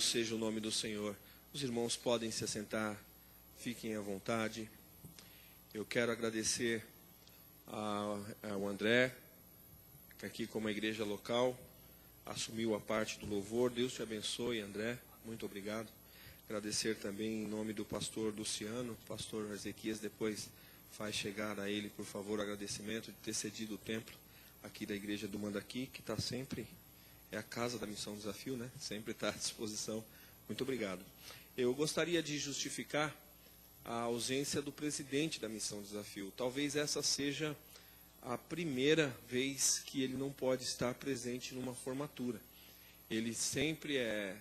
Seja o nome do Senhor. Os irmãos podem se assentar, fiquem à vontade. Eu quero agradecer ao André, que aqui como a igreja local assumiu a parte do louvor. Deus te abençoe, André, muito obrigado. Agradecer também em nome do pastor Luciano, pastor Ezequias, depois faz chegar a ele, por favor, o agradecimento de ter cedido o templo aqui da igreja do Mandaqui, que está sempre... É a casa da Missão Desafio, né? Sempre está à disposição. Muito obrigado. Eu gostaria de justificar a ausência do presidente da Missão Desafio. Talvez essa seja a primeira vez que ele não pode estar presente numa formatura. Ele sempre é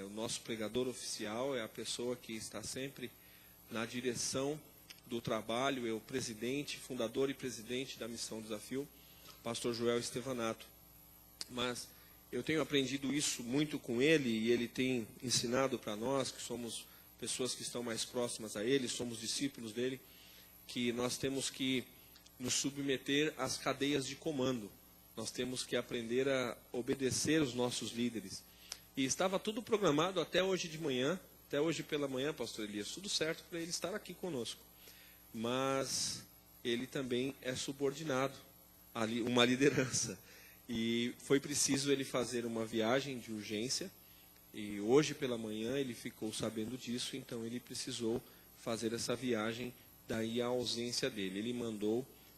o nosso pregador oficial, é a pessoa que está sempre na direção do trabalho, é o presidente, fundador e presidente da Missão Desafio, pastor Joel Estevanato. Mas eu tenho aprendido isso muito com ele, e ele tem ensinado para nós, que somos pessoas que estão mais próximas a ele, somos discípulos dele, que nós temos que nos submeter às cadeias de comando. Nós temos que aprender a obedecer os nossos líderes. E estava tudo programado até hoje de manhã, até hoje pela manhã, pastor Elias, tudo certo para ele estar aqui conosco. Mas ele também é subordinado a uma liderança. E foi preciso ele fazer uma viagem de urgência, e hoje pela manhã ele ficou sabendo disso, então ele precisou fazer essa viagem, daí a ausência dele. Ele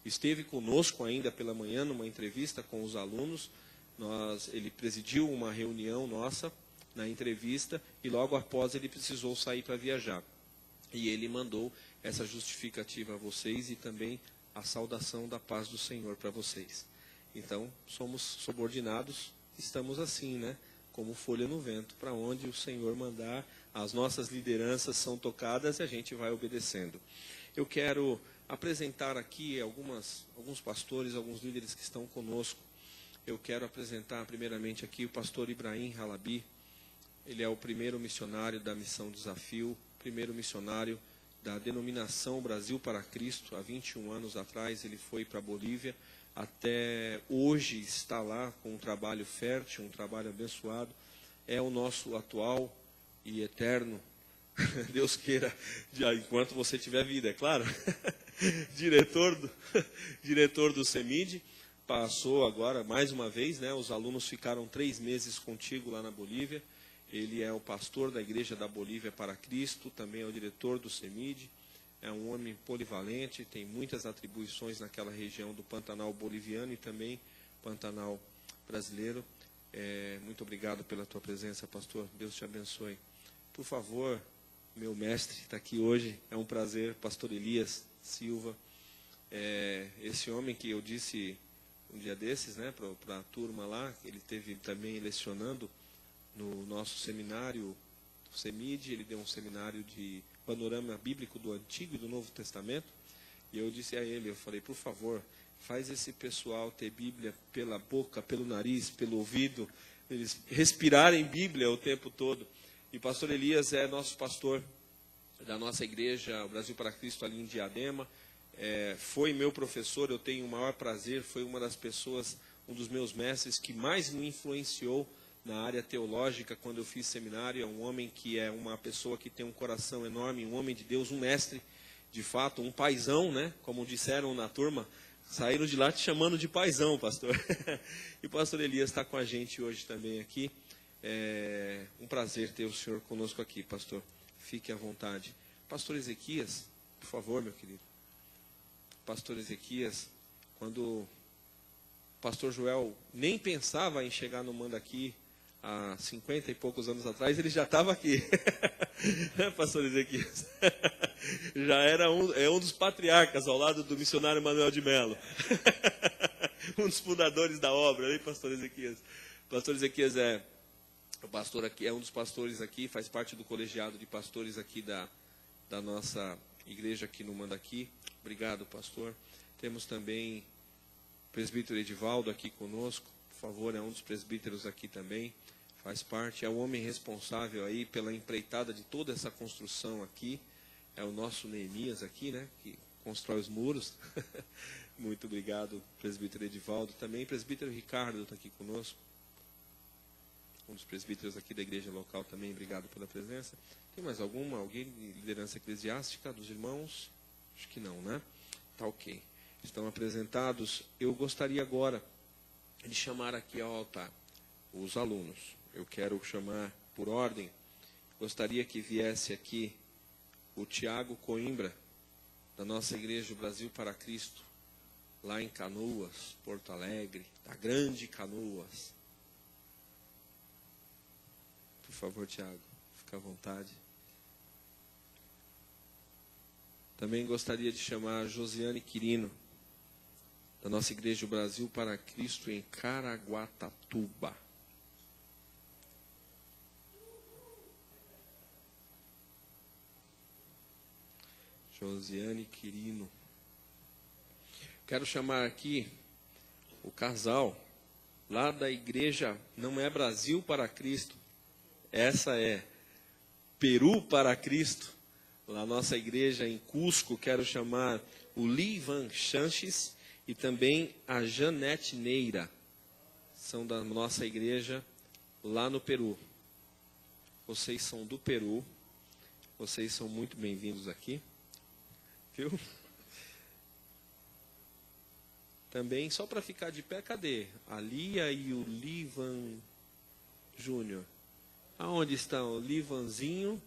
esteve conosco ainda pela manhã numa entrevista com os alunos, ele presidiu uma reunião nossa na entrevista, e logo após ele precisou sair para viajar. E ele mandou essa justificativa a vocês e também a saudação da paz do Senhor para vocês. Então, somos subordinados, estamos assim, né? Como folha no vento, para onde o Senhor mandar, as nossas lideranças são tocadas e a gente vai obedecendo. Eu quero apresentar aqui alguns pastores, alguns líderes que estão conosco. Eu quero apresentar primeiramente aqui o pastor Ibrahim Halabi. Ele é o primeiro missionário da Missão Desafio, primeiro missionário da denominação Brasil para Cristo. Há 21 anos atrás ele foi para a Bolívia. Até hoje está lá com um trabalho fértil, um trabalho abençoado. É o nosso atual e eterno, Deus queira, enquanto você tiver vida, é claro, diretor do CEMID. Passou agora, mais uma vez, né, os alunos ficaram 3 meses contigo lá na Bolívia. Ele é o pastor da Igreja da Bolívia para Cristo, também é o diretor do CEMID. É um homem polivalente, tem muitas atribuições naquela região do Pantanal boliviano e também Pantanal brasileiro. Muito obrigado pela tua presença, pastor. Deus te abençoe. Por favor, meu mestre está aqui hoje. É um prazer, pastor Elias Silva. Esse homem que eu disse um dia desses, né, para a turma lá, ele esteve também lecionando no nosso seminário, o CEMID. Ele deu um seminário de panorama bíblico do Antigo e do Novo Testamento, e eu disse a ele, eu falei, por favor, faz esse pessoal ter Bíblia pela boca, pelo nariz, pelo ouvido, eles respirarem Bíblia o tempo todo. E pastor Elias é nosso pastor da nossa igreja, o Brasil para Cristo, ali em Diadema. Foi meu professor, eu tenho o maior prazer, foi uma das pessoas, um dos meus mestres que mais me influenciou na área teológica, quando eu fiz seminário. É um homem que é uma pessoa que tem um coração enorme, um homem de Deus, um mestre, de fato, um paizão, né? Como disseram na turma, saíram de lá te chamando de paizão, pastor. E o pastor Elias está com a gente hoje também aqui. É um prazer ter o senhor conosco aqui, pastor. Fique à vontade. Pastor Ezequias, por favor, meu querido. Pastor Ezequias, quando o pastor Joel nem pensava em chegar no Mandaqui, há 50 e poucos anos atrás, ele já estava aqui. Pastor Ezequias. Já era um dos patriarcas, ao lado do missionário Manuel de Melo. Um dos fundadores da obra, hein, pastor Ezequias? Pastor Ezequias é o pastor aqui, é um dos pastores aqui, faz parte do colegiado de pastores aqui da nossa igreja aqui no Mandaqui. Obrigado, pastor. Temos também o presbítero Edivaldo aqui conosco. Por favor, é um dos presbíteros aqui também. Faz parte, é o homem responsável aí pela empreitada de toda essa construção aqui. É o nosso Neemias aqui, né, que constrói os muros. Muito obrigado, presbítero Edivaldo. Também presbítero Ricardo está aqui conosco. um dos presbíteros aqui da igreja local também, obrigado pela presença. Tem mais alguma? Alguém de liderança eclesiástica dos irmãos? Acho que não, né? Tá ok. Estão apresentados. Eu gostaria agora de chamar aqui ao altar os alunos. Eu quero chamar por ordem. Gostaria que viesse aqui o Tiago Coimbra, da nossa igreja Brasil para Cristo, lá em Canoas, Porto Alegre, da grande Canoas. Por favor, Tiago, fica à vontade. Também gostaria de chamar a Josiane Quirino, da nossa igreja Brasil para Cristo, em Caraguatatuba. Josiane Quirino. Quero chamar aqui o casal lá da igreja, não é Brasil para Cristo, essa é Peru para Cristo, lá nossa igreja em Cusco. Quero chamar o Livan Chanches e também a Janete Neira, são da nossa igreja lá no Peru. Vocês são do Peru, vocês são muito bem-vindos aqui. Viu? Também, só para ficar de pé, cadê? A Lia e o Livan Júnior. Aonde estão? O Livanzinho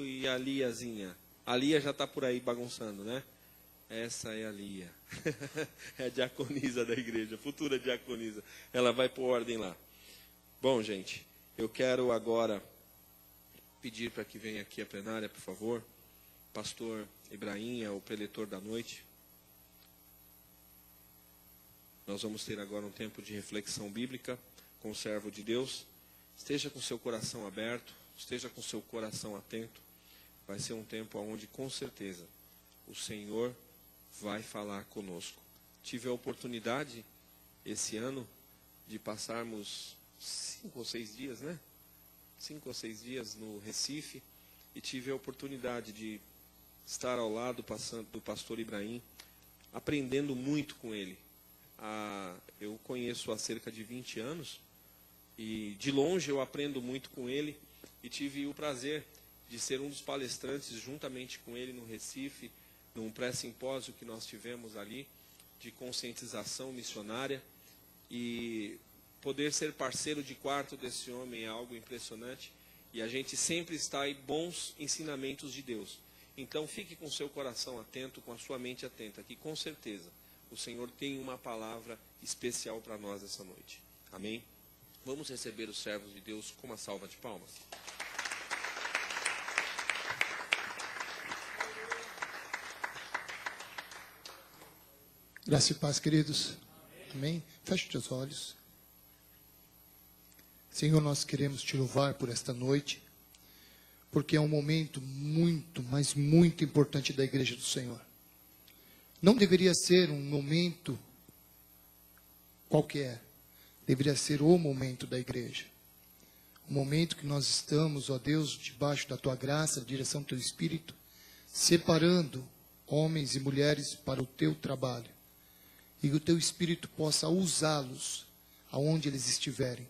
e a Liazinha. A Lia já está por aí bagunçando, né? Essa é a Lia. É a diaconisa da igreja, futura diaconisa. Ela vai por ordem lá. Bom, gente, eu quero agora pedir para que venha aqui a plenária, por favor. Pastor Ibrahim é o preletor da noite. Nós vamos ter agora um tempo de reflexão bíblica com o servo de Deus. Esteja com seu coração aberto, esteja com seu coração atento. Vai ser um tempo onde, com certeza, o Senhor vai falar conosco. Tive a oportunidade, esse ano, de passarmos 5 ou 6 dias, né? 5 ou 6 dias no Recife, e tive a oportunidade de estar ao lado do pastor Ibrahim, aprendendo muito com ele. Eu conheço há cerca de 20 anos, e de longe eu aprendo muito com ele, e tive o prazer de ser um dos palestrantes juntamente com ele no Recife, num pré-simpósio que nós tivemos ali, de conscientização missionária, e poder ser parceiro de quarto desse homem é algo impressionante, e a gente sempre está em bons ensinamentos de Deus. Então fique com seu coração atento, com a sua mente atenta, que com certeza o Senhor tem uma palavra especial para nós essa noite. Amém? Vamos receber os servos de Deus com uma salva de palmas. Graça e paz, queridos. Amém? Feche os teus olhos. Senhor, nós queremos te louvar por esta noite, porque é um momento muito, mas muito importante da igreja do Senhor. Não deveria ser um momento qualquer, deveria ser o momento da igreja. O momento que nós estamos, ó Deus, debaixo da tua graça, direção do teu Espírito, separando homens e mulheres para o teu trabalho. E que o teu Espírito possa usá-los aonde eles estiverem.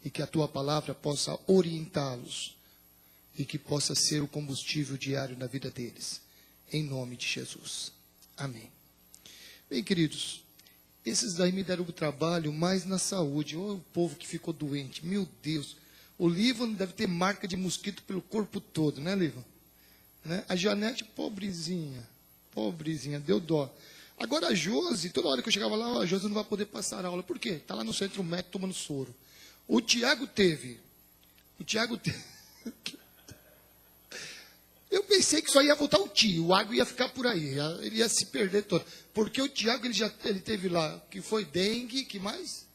E que a tua palavra possa orientá-los. E que possa ser o combustível diário na vida deles. Em nome de Jesus. Amém. Bem, queridos, esses daí me deram o trabalho mais na saúde. Olha o povo que ficou doente. Meu Deus. O Livan deve ter marca de mosquito pelo corpo todo, né, Livan? Né? A Janete, pobrezinha, deu dó. Agora a Josi, toda hora que eu chegava lá, a Josi não vai poder passar aula. Por quê? Está lá no centro médico tomando soro. O Tiago teve. Eu pensei que só ia voltar o tio, o Água ia ficar por aí, ele ia se perder todo. Porque o Tiago, ele teve lá, que foi dengue, que mais?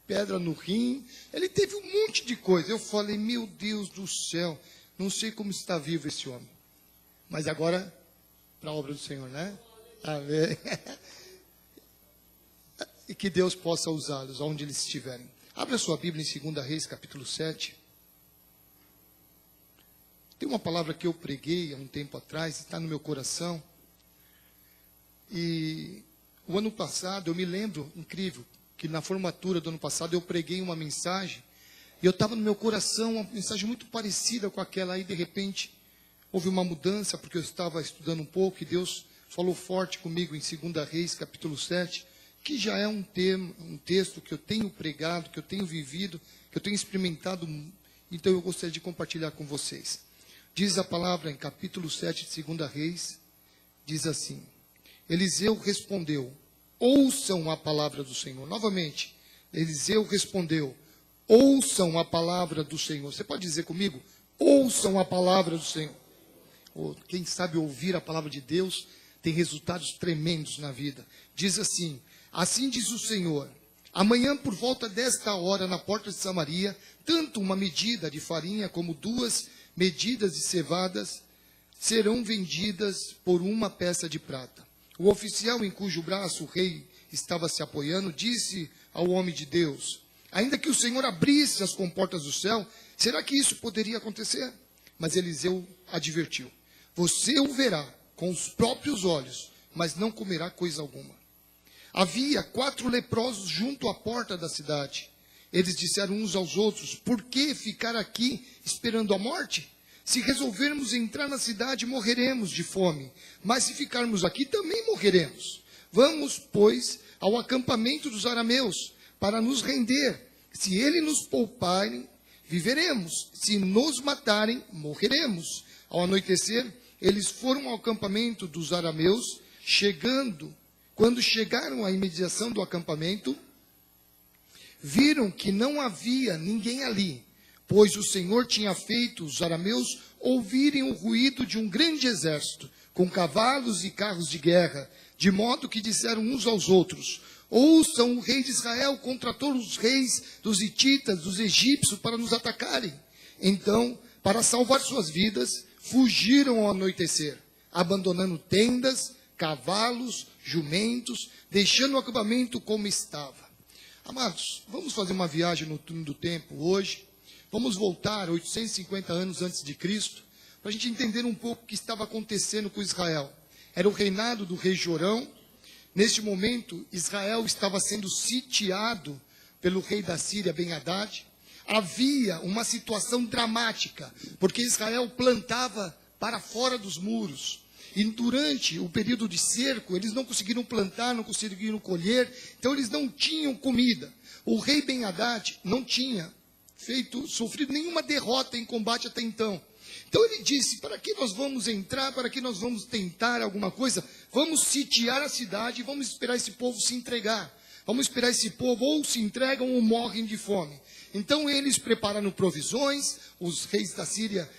Pedra no rim, ele teve um monte de coisa. Eu falei, meu Deus do céu, não sei como está vivo esse homem. Mas agora, para a obra do Senhor, né? Amém. E que Deus possa usá-los, onde eles estiverem. Abra sua Bíblia em 2 Reis, capítulo 7. Tem uma palavra que eu preguei há um tempo atrás, está no meu coração. E o ano passado, eu me lembro, incrível, que na formatura do ano passado eu preguei uma mensagem, e eu estava no meu coração uma mensagem muito parecida com aquela, aí de repente houve uma mudança, porque eu estava estudando um pouco, e Deus falou forte comigo em 2 Reis, capítulo 7, que já é um texto que eu tenho pregado, que eu tenho vivido, que eu tenho experimentado, então eu gostaria de compartilhar com vocês. Diz a palavra em capítulo 7 de 2 Reis, diz assim: Eliseu respondeu, ouçam a palavra do Senhor. Novamente, Eliseu respondeu, ouçam a palavra do Senhor. Você pode dizer comigo? Ouçam a palavra do Senhor. Ou, quem sabe ouvir a palavra de Deus tem resultados tremendos na vida. Diz assim: assim diz o Senhor, amanhã por volta desta hora na porta de Samaria, tanto uma medida de farinha como 2 medidas de cevadas serão vendidas por uma peça de prata. O oficial em cujo braço o rei estava se apoiando disse ao homem de Deus: ainda que o Senhor abrisse as comportas do céu, será que isso poderia acontecer? Mas Eliseu advertiu: você o verá com os próprios olhos, mas não comerá coisa alguma. Havia 4 leprosos junto à porta da cidade. Eles disseram uns aos outros: por que ficar aqui esperando a morte? Se resolvermos entrar na cidade, morreremos de fome. Mas se ficarmos aqui, também morreremos. Vamos, pois, ao acampamento dos arameus, para nos render. Se eles nos pouparem, viveremos. Se nos matarem, morreremos. Ao anoitecer, eles foram ao acampamento dos arameus. Quando chegaram à imediação do acampamento, viram que não havia ninguém ali, pois o Senhor tinha feito os arameus ouvirem o ruído de um grande exército, com cavalos e carros de guerra, de modo que disseram uns aos outros: ouçam o rei de Israel contratou os reis dos hititas, dos egípcios, para nos atacarem. Então, para salvar suas vidas, fugiram ao anoitecer, abandonando tendas, cavalos, jumentos, deixando o acampamento como estava. Amados, vamos fazer uma viagem no túnel do tempo hoje. Vamos voltar 850 anos antes de Cristo, para a gente entender um pouco o que estava acontecendo com Israel. Era o reinado do rei Jorão. Neste momento, Israel estava sendo sitiado pelo rei da Síria, Ben-Hadad. Havia uma situação dramática, porque Israel plantava para fora dos muros. E durante o período de cerco, eles não conseguiram plantar, não conseguiram colher, então eles não tinham comida. O rei Ben-Hadad não tinha sofrido nenhuma derrota em combate até então. Então ele disse: para que nós vamos entrar, para que nós vamos tentar alguma coisa? Vamos sitiar a cidade e vamos esperar esse povo se entregar. Vamos esperar esse povo, ou se entregam ou morrem de fome. Então eles prepararam provisões, os reis da Síria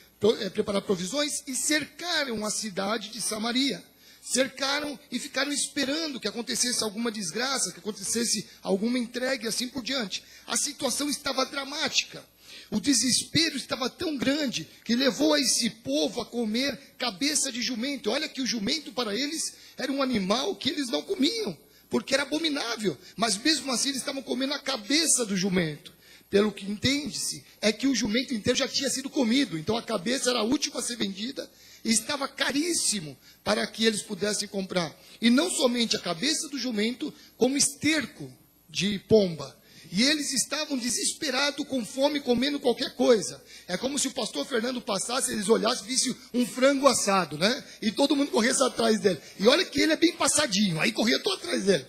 prepararam provisões e cercaram a cidade de Samaria. Cercaram e ficaram esperando que acontecesse alguma desgraça, que acontecesse alguma entrega e assim por diante. A situação estava dramática. O desespero estava tão grande que levou a esse povo a comer cabeça de jumento. Olha que o jumento para eles era um animal que eles não comiam, porque era abominável. Mas mesmo assim eles estavam comendo a cabeça do jumento. Pelo que entende-se, é que o jumento inteiro já tinha sido comido. Então a cabeça era a última a ser vendida e estava caríssimo para que eles pudessem comprar. E não somente a cabeça do jumento, como esterco de pomba. E eles estavam desesperados, com fome, comendo qualquer coisa. É como se o pastor Fernando passasse, eles olhassem e vissem um frango assado, né? E todo mundo corresse atrás dele. E olha que ele é bem passadinho, aí corria todo atrás dele.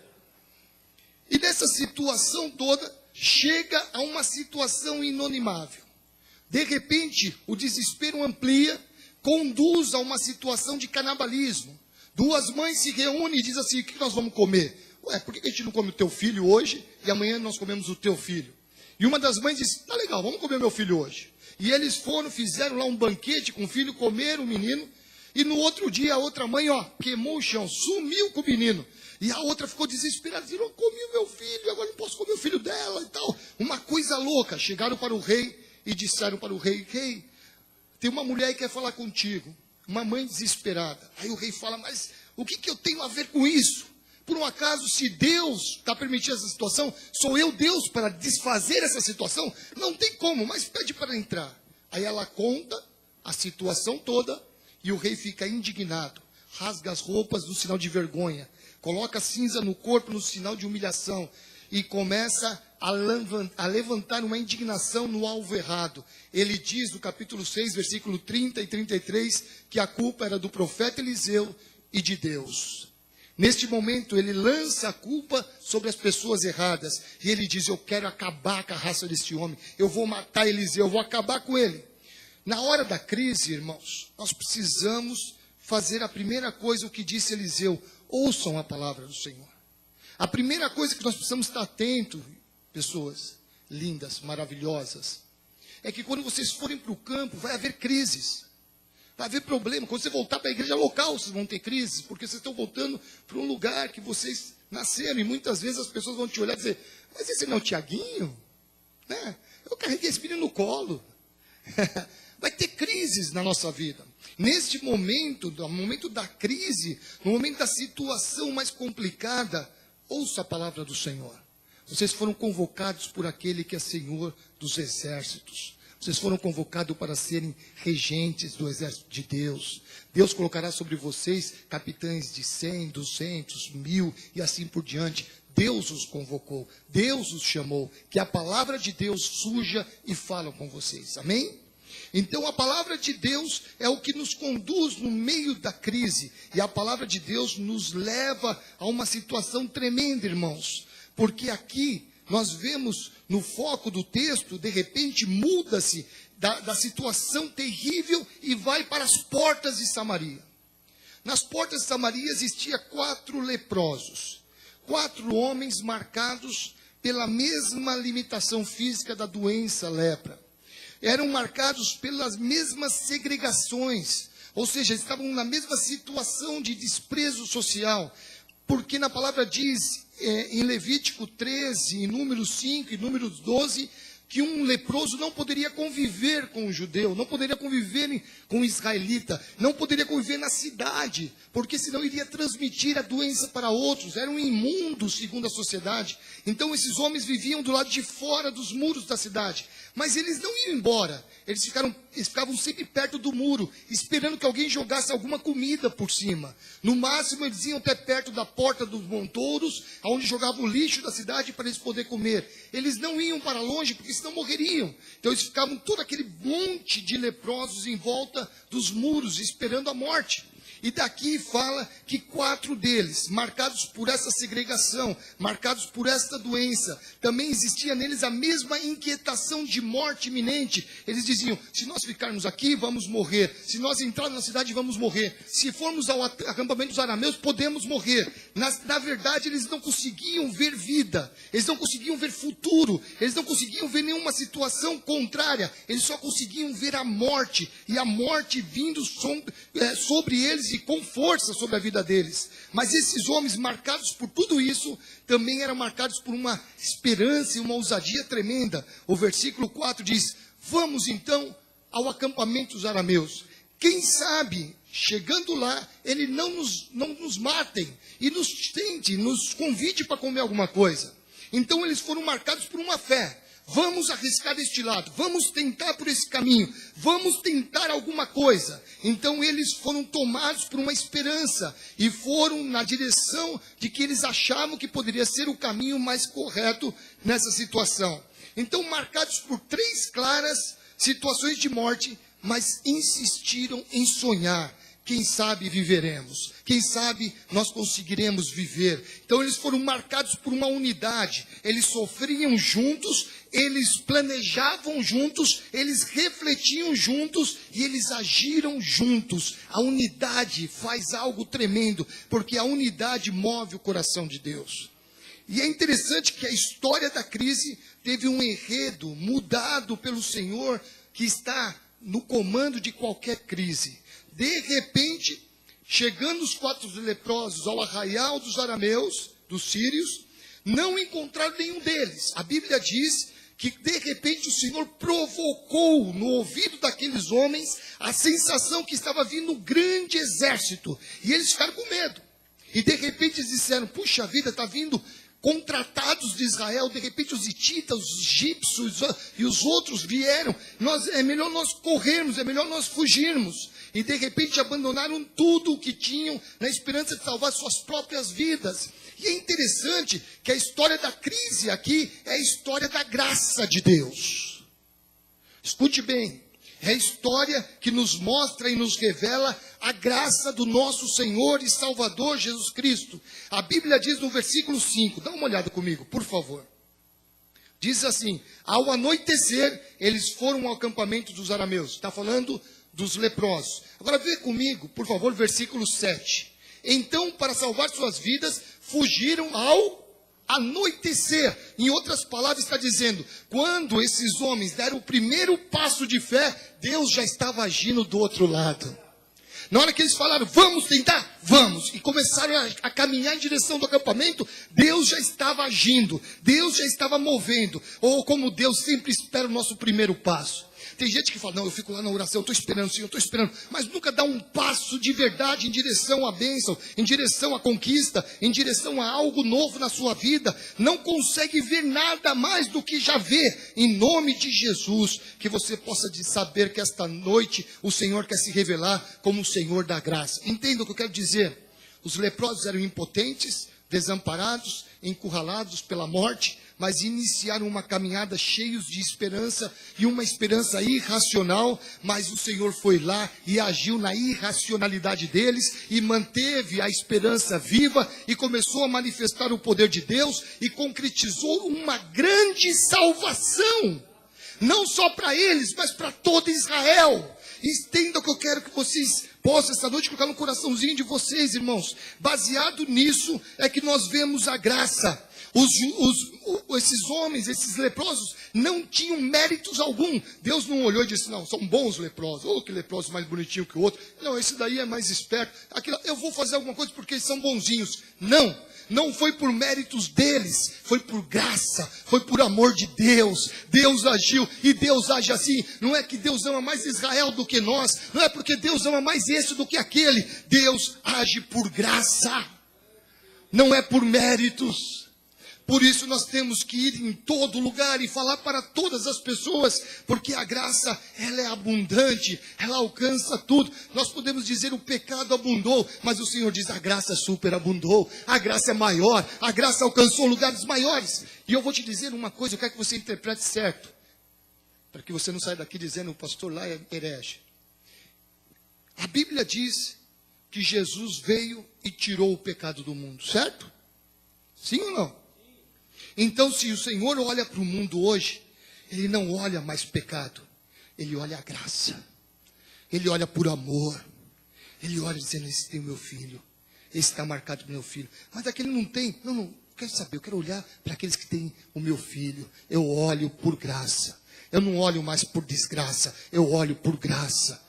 E nessa situação toda, chega a uma situação inanimável. De repente, o desespero amplia, conduz a uma situação de canibalismo. 2 mães se reúnem e dizem assim: o que nós vamos comer? Ué, por que a gente não come o teu filho hoje e amanhã nós comemos o teu filho? E uma das mães disse: tá legal, vamos comer meu filho hoje. E eles fizeram lá um banquete com o filho, comeram o menino. E no outro dia a outra mãe, queimou o chão, sumiu com o menino. E a outra ficou desesperada, dizendo: eu comi o meu filho, agora não posso comer o filho dela e tal. Uma coisa louca. Chegaram para o rei e disseram para o rei: rei, tem uma mulher que quer falar contigo. Uma mãe desesperada. Aí o rei fala: mas o que eu tenho a ver com isso? Por um acaso, se Deus está permitindo essa situação, sou eu Deus para desfazer essa situação? Não tem como, mas pede para entrar. Aí ela conta a situação toda e o rei fica indignado. Rasga as roupas no sinal de vergonha. Coloca cinza no corpo no sinal de humilhação. e começa a levantar uma indignação no alvo errado. Ele diz no capítulo 6, versículo 30 e 33, que a culpa era do profeta Eliseu e de Deus. Neste momento, ele lança a culpa sobre as pessoas erradas. E ele diz, eu quero acabar com a raça deste homem. Eu vou matar Eliseu, eu vou acabar com ele. Na hora da crise, irmãos, nós precisamos fazer a primeira coisa, o que disse Eliseu. Ouçam a palavra do Senhor. A primeira coisa que nós precisamos estar atentos, pessoas lindas, maravilhosas, é que quando vocês forem para o campo, vai haver crises. Vai haver problema. Quando você voltar para a igreja local, vocês vão ter crises, porque vocês estão voltando para um lugar que vocês nasceram. E muitas vezes as pessoas vão te olhar e dizer, mas esse não é o Tiaguinho? Né? Eu carreguei esse menino no colo. Vai ter crises na nossa vida. Neste momento, no momento da crise, no momento da situação mais complicada, ouça a palavra do Senhor. Vocês foram convocados por aquele que é Senhor dos exércitos. Vocês foram convocados para serem regentes do exército de Deus. Deus colocará sobre vocês capitães de 100, 200, 1000 e assim por diante. Deus os convocou, Deus os chamou. Que a palavra de Deus surja e fala com vocês. Amém? Então a palavra de Deus é o que nos conduz no meio da crise. E a palavra de Deus nos leva a uma situação tremenda, irmãos. Porque aqui nós vemos no foco do texto, de repente muda-se da situação terrível e vai para as portas de Samaria. Nas portas de Samaria existia 4 leprosos. 4 homens marcados pela mesma limitação física da doença lepra. Eram marcados pelas mesmas segregações, ou seja, estavam na mesma situação de desprezo social, porque na palavra diz, em Levítico 13, em Números 5 e Números 12, que um leproso não poderia conviver com o judeu, não poderia conviver com o israelita, não poderia conviver na cidade, porque senão iria transmitir a doença para outros, eram imundos segundo a sociedade. Então esses homens viviam do lado de fora dos muros da cidade, mas eles não iam embora, eles ficavam sempre perto do muro, esperando que alguém jogasse alguma comida por cima. No máximo eles iam até perto da porta dos montouros, onde jogavam o lixo da cidade para eles poderem comer. Eles não iam para longe, porque senão morreriam. Então eles ficavam todo aquele monte de leprosos em volta dos muros, esperando a morte. E daqui fala que 4 deles, marcados por essa segregação, marcados por esta doença, também existia neles a mesma inquietação de morte iminente. Eles diziam, se nós ficarmos aqui, vamos morrer. Se nós entrarmos na cidade, vamos morrer. Se formos ao acampamento dos arameus, podemos morrer. Na verdade, eles não conseguiam ver vida. Eles não conseguiam ver futuro. Eles não conseguiam ver nenhuma situação contrária. Eles só conseguiam ver a morte. E a morte vindo sobre eles e com força sobre a vida deles. Mas esses homens, marcados por tudo isso, também eram marcados por uma esperança e uma ousadia tremenda. O versículo 4 diz, vamos então ao acampamento dos arameus. Quem sabe, chegando lá, ele não nos matem e nos tente, nos convide para comer alguma coisa. Então eles foram marcados por uma fé. Vamos arriscar deste lado, vamos tentar por esse caminho, vamos tentar alguma coisa. Então eles foram tomados por uma esperança e foram na direção de que eles achavam que poderia ser o caminho mais correto nessa situação. Então, marcados por 3 claras situações de morte, mas insistiram em sonhar. Quem sabe viveremos, quem sabe nós conseguiremos viver. Então eles foram marcados por uma unidade, eles sofriam juntos, eles planejavam juntos, eles refletiam juntos e eles agiram juntos. A unidade faz algo tremendo, porque a unidade move o coração de Deus. E é interessante que a história da crise teve um enredo mudado pelo Senhor, que está no comando de qualquer crise. De repente, chegando os 4 leprosos ao arraial dos arameus, dos sírios, não encontraram nenhum deles. A Bíblia diz que de repente o Senhor provocou no ouvido daqueles homens a sensação que estava vindo um grande exército. E eles ficaram com medo. E de repente eles disseram, puxa vida, está vindo contratados de Israel, de repente os hititas, os egípcios e os outros vieram. É melhor nós corrermos, é melhor nós fugirmos. e de repente abandonaram tudo o que tinham na esperança de salvar suas próprias vidas. E é interessante que a história da crise aqui é a história da graça de Deus. Escute bem, é a história que nos mostra e nos revela a graça do nosso Senhor e Salvador Jesus Cristo. A Bíblia diz no versículo 5, dá uma olhada comigo, por favor. Diz assim: ao anoitecer, eles foram ao acampamento dos arameus. Está falando dos leprosos. Agora vê comigo, por favor, versículo 7. Então, para salvar suas vidas, fugiram ao anoitecer. Em outras palavras, está dizendo, quando esses homens deram o primeiro passo de fé, Deus já estava agindo do outro lado. Na hora que eles falaram, vamos tentar? Vamos. E começaram a caminhar em direção do acampamento, Deus já estava agindo, Deus já estava movendo. Ou como Deus sempre espera o nosso primeiro passo. Tem gente que fala, não, eu fico lá na oração, eu estou esperando, Senhor, eu estou esperando. Mas nunca dá um passo de verdade em direção à bênção, em direção à conquista, em direção a algo novo na sua vida. Não consegue ver nada mais do que já vê. Em nome de Jesus, que você possa saber que esta noite o Senhor quer se revelar como o Senhor da graça. Entenda o que eu quero dizer. Os leprosos eram impotentes, desamparados, encurralados pela morte, mas iniciaram uma caminhada cheios de esperança, e uma esperança irracional, mas o Senhor foi lá e agiu na irracionalidade deles, e manteve a esperança viva, e começou a manifestar o poder de Deus, e concretizou uma grande salvação, não só para eles, mas para todo Israel. Entenda o que eu quero que vocês possam essa noite colocar no coraçãozinho de vocês, irmãos. Baseado nisso é que nós vemos a graça. Esses homens, esses leprosos, não tinham méritos algum. Deus não olhou e disse, não, são bons leprosos. Oh, que leproso mais bonitinho que o outro. Não, esse daí é mais esperto. Aquilo, eu vou fazer alguma coisa porque eles são bonzinhos. Não foi por méritos deles, foi por graça, foi por amor de Deus. Deus agiu, e Deus age assim. Não é que Deus ama mais Israel do que nós, não é porque Deus ama mais esse do que aquele. Deus age por graça, não é por méritos. Por isso nós temos que ir em todo lugar e falar para todas as pessoas, porque a graça, ela é abundante, ela alcança tudo. Nós podemos dizer o pecado abundou, mas o Senhor diz a graça superabundou, a graça é maior, a graça alcançou lugares maiores. E eu vou te dizer uma coisa, eu quero que você interprete certo, para que você não saia daqui dizendo o pastor lá é herege. A Bíblia diz que Jesus veio e tirou o pecado do mundo, certo? Sim ou não? Então, se o Senhor olha para o mundo hoje, Ele não olha mais pecado, Ele olha a graça, Ele olha por amor, Ele olha dizendo, esse tem o meu filho, esse está marcado para o meu filho. Mas aquele não tem, não, quero saber, eu quero olhar para aqueles que têm o meu filho. Eu olho por graça, eu não olho mais por desgraça, eu olho por graça.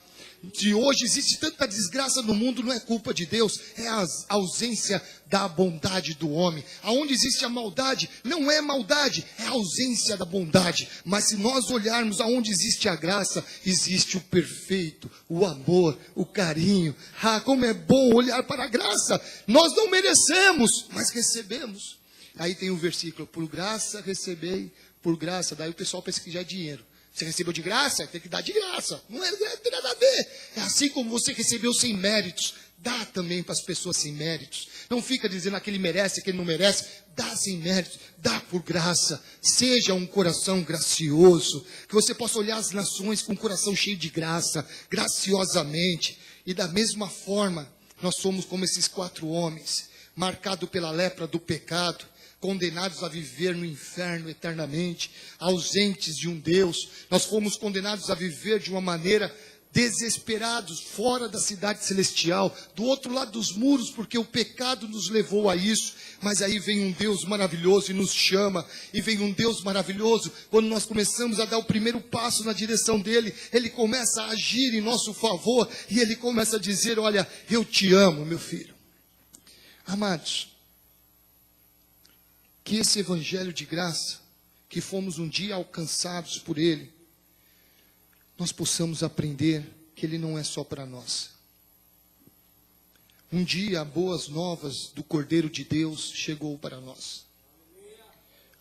Se hoje existe tanta desgraça no mundo, não é culpa de Deus, é a ausência da bondade do homem. Aonde existe a maldade, não é maldade, é a ausência da bondade. Mas se nós olharmos aonde existe a graça, existe o perfeito, o amor, o carinho. Ah, como é bom olhar para a graça. Nós não merecemos, mas recebemos. Aí tem o versículo, por graça recebei, por graça. Daí o pessoal pensa que já é dinheiro. Você recebeu de graça, tem que dar de graça. Não tem nada a ver. É assim como você recebeu sem méritos, dá também para as pessoas sem méritos. Não fica dizendo aquele merece, aquele não merece. Dá sem méritos, dá por graça. Seja um coração gracioso, que você possa olhar as nações com um coração cheio de graça, graciosamente. E da mesma forma, nós somos como esses 4 homens, marcados pela lepra do pecado, condenados a viver no inferno eternamente, ausentes de um Deus. Nós fomos condenados a viver de uma maneira desesperados, fora da cidade celestial, do outro lado dos muros, porque o pecado nos levou a isso. Mas aí vem um Deus maravilhoso e nos chama, e vem um Deus maravilhoso, quando nós começamos a dar o primeiro passo na direção dele, ele começa a agir em nosso favor, e ele começa a dizer, olha, eu te amo, meu filho. Amados, que esse evangelho de graça, que fomos um dia alcançados por ele, nós possamos aprender que ele não é só para nós. Um dia, a boas novas do Cordeiro de Deus chegou para nós.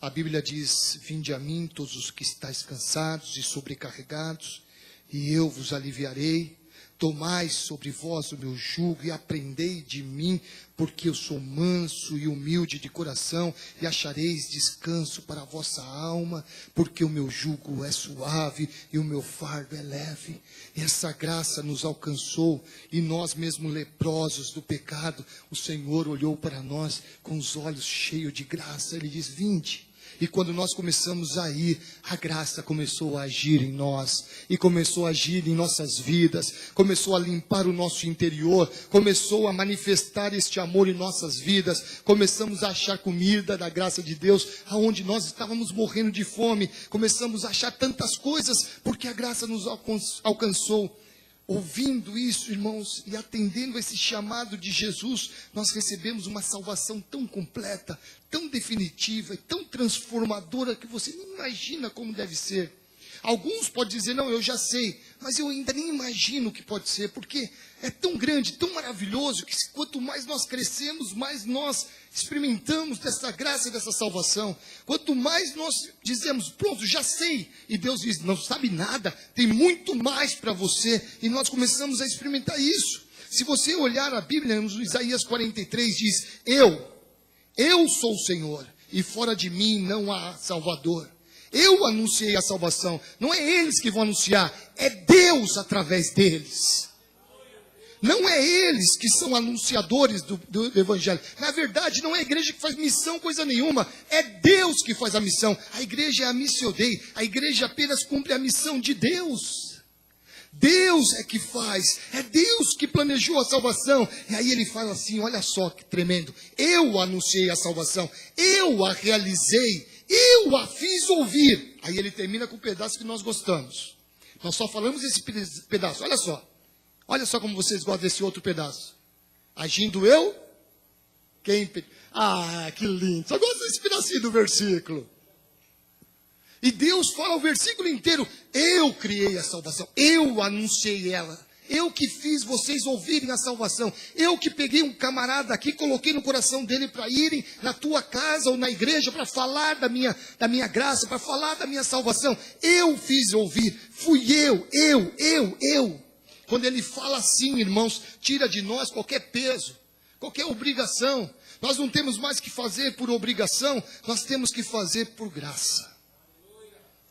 A Bíblia diz, vinde a mim todos os que estáis cansados e sobrecarregados, e eu vos aliviarei. tomai sobre vós o meu jugo e aprendei de mim, porque eu sou manso e humilde de coração, e achareis descanso para a vossa alma, porque o meu jugo é suave e o meu fardo é leve. E essa graça nos alcançou, e nós mesmo leprosos do pecado, o Senhor olhou para nós com os olhos cheios de graça. Ele diz: vinde. E quando nós começamos a ir, a graça começou a agir em nós, e começou a agir em nossas vidas, começou a limpar o nosso interior, começou a manifestar este amor em nossas vidas, começamos a achar comida da graça de Deus, aonde nós estávamos morrendo de fome, começamos a achar tantas coisas, porque a graça nos alcançou. Ouvindo isso, irmãos, e atendendo esse chamado de Jesus, nós recebemos uma salvação tão completa, tão definitiva e tão transformadora que você nem imagina como deve ser. Alguns podem dizer: não, eu já sei, mas eu ainda nem imagino o que pode ser, porque é tão grande, tão maravilhoso, que quanto mais nós crescemos, mais nós experimentamos dessa graça e dessa salvação. Quanto mais nós dizemos: pronto, já sei, e Deus diz: não sabe nada, tem muito mais para você, e nós começamos a experimentar isso. Se você olhar a Bíblia, no Isaías 43 diz: eu sou o Senhor, e fora de mim não há Salvador. Eu anunciei a salvação. Não é eles que vão anunciar, é Deus através deles. Não é eles que são anunciadores do Evangelho. Na verdade, não é a igreja que faz missão, coisa nenhuma. É Deus que faz a missão. A igreja é a missio Dei. A igreja apenas cumpre a missão de Deus. Deus é que faz. É Deus que planejou a salvação. E aí ele fala assim: olha só que tremendo. Eu anunciei a salvação. Eu a realizei. Eu a fiz ouvir. Aí ele termina com o pedaço que nós gostamos. Nós só falamos esse pedaço. Olha só. Olha só como vocês gostam desse outro pedaço. Agindo eu, quem... Ah, que lindo. Só gosto desse pedacinho do versículo. E Deus fala o versículo inteiro: eu criei a salvação. Eu anunciei ela. Eu que fiz vocês ouvirem a salvação. Eu que peguei um camarada aqui, coloquei no coração dele para irem na tua casa ou na igreja para falar da minha graça, para falar da minha salvação. Eu fiz ouvir. Fui eu. Quando ele fala assim, irmãos, tira de nós qualquer peso, qualquer obrigação. Nós não temos mais que fazer por obrigação, nós temos que fazer por graça.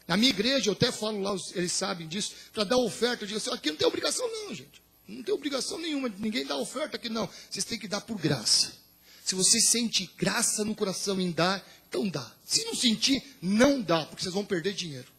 Na minha igreja, eu até falo lá, eles sabem disso, para dar oferta, eu digo assim: aqui não tem obrigação não, gente. Não tem obrigação nenhuma, ninguém dá oferta aqui não. Vocês têm que dar por graça. Se você sente graça no coração em dar, então dá. Se não sentir, não dá, porque vocês vão perder dinheiro.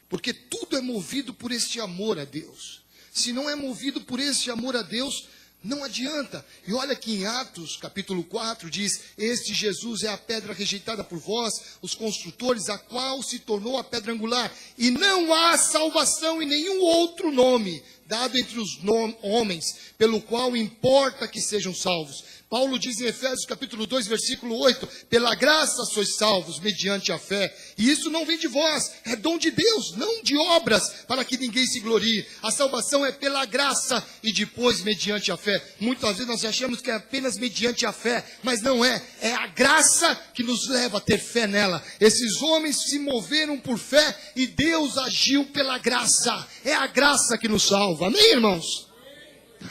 Porque tudo é movido por este amor a Deus. Se não é movido por este amor a Deus, não adianta. E olha que em Atos, capítulo 4, diz: este Jesus é a pedra rejeitada por vós, os construtores, a qual se tornou a pedra angular. E não há salvação em nenhum outro nome dado entre os homens, pelo qual importa que sejam salvos. Paulo diz em Efésios capítulo 2, versículo 8: pela graça sois salvos, mediante a fé. E isso não vem de vós, é dom de Deus, não de obras, para que ninguém se glorie. A salvação é pela graça e depois mediante a fé. Muitas vezes nós achamos que é apenas mediante a fé, mas não é. É a graça que nos leva a ter fé nela. Esses homens se moveram por fé e Deus agiu pela graça. É a graça que nos salva. Amém, irmãos?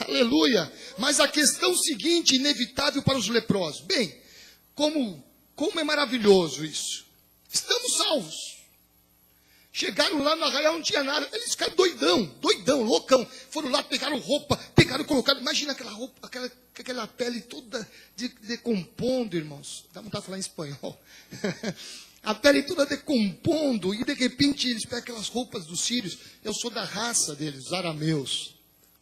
Aleluia. Mas a questão seguinte, inevitável para os leprosos: bem, como é maravilhoso isso. Estamos salvos. Chegaram lá no arraial, não tinha nada. Eles ficaram doidão, loucão. Foram lá, pegaram roupa, colocaram. Imagina aquela roupa, aquela pele toda decompondo, irmãos. Dá vontade de falar em espanhol. A pele toda decompondo. E de repente eles pegam aquelas roupas dos sírios. Eu sou da raça deles, os arameus.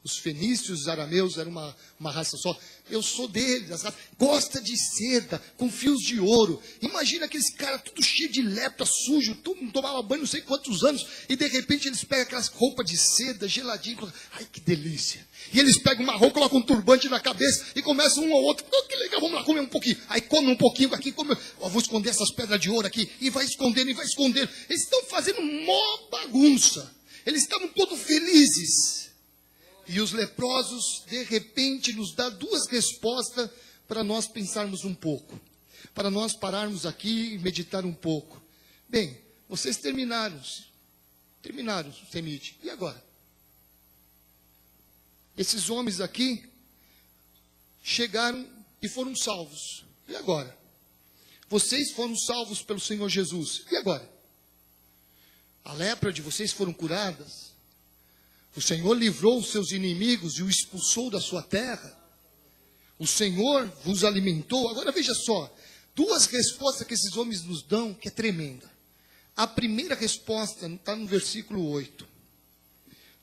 Os fenícios, os arameus, era uma raça só. Eu sou deles. Gosta de seda, com fios de ouro. Imagina aqueles caras tudo cheio de lepra, sujo, não tomava banho não sei quantos anos. E de repente eles pegam aquelas roupas de seda, geladinho. Ai, que delícia. E eles pegam uma roupa, colocam um turbante na cabeça e começam um ao outro. Oh, que legal, vamos lá comer um pouquinho. Aí come um pouquinho aqui, come. Oh, vou esconder essas pedras de ouro aqui. E vai escondendo, e vai escondendo. Eles estão fazendo mó bagunça. Eles estavam todos felizes. E os leprosos, de repente, nos dão duas respostas para nós pensarmos um pouco. Para nós pararmos aqui e meditar um pouco. Bem, vocês terminaram, Semite. E agora? Esses homens aqui chegaram e foram salvos. E agora? Vocês foram salvos pelo Senhor Jesus. E agora? A lepra de vocês foram curadas. O Senhor livrou os seus inimigos e o expulsou da sua terra. O Senhor vos alimentou. Agora veja só, duas respostas que esses homens nos dão, que é tremenda. A primeira resposta está no versículo 8.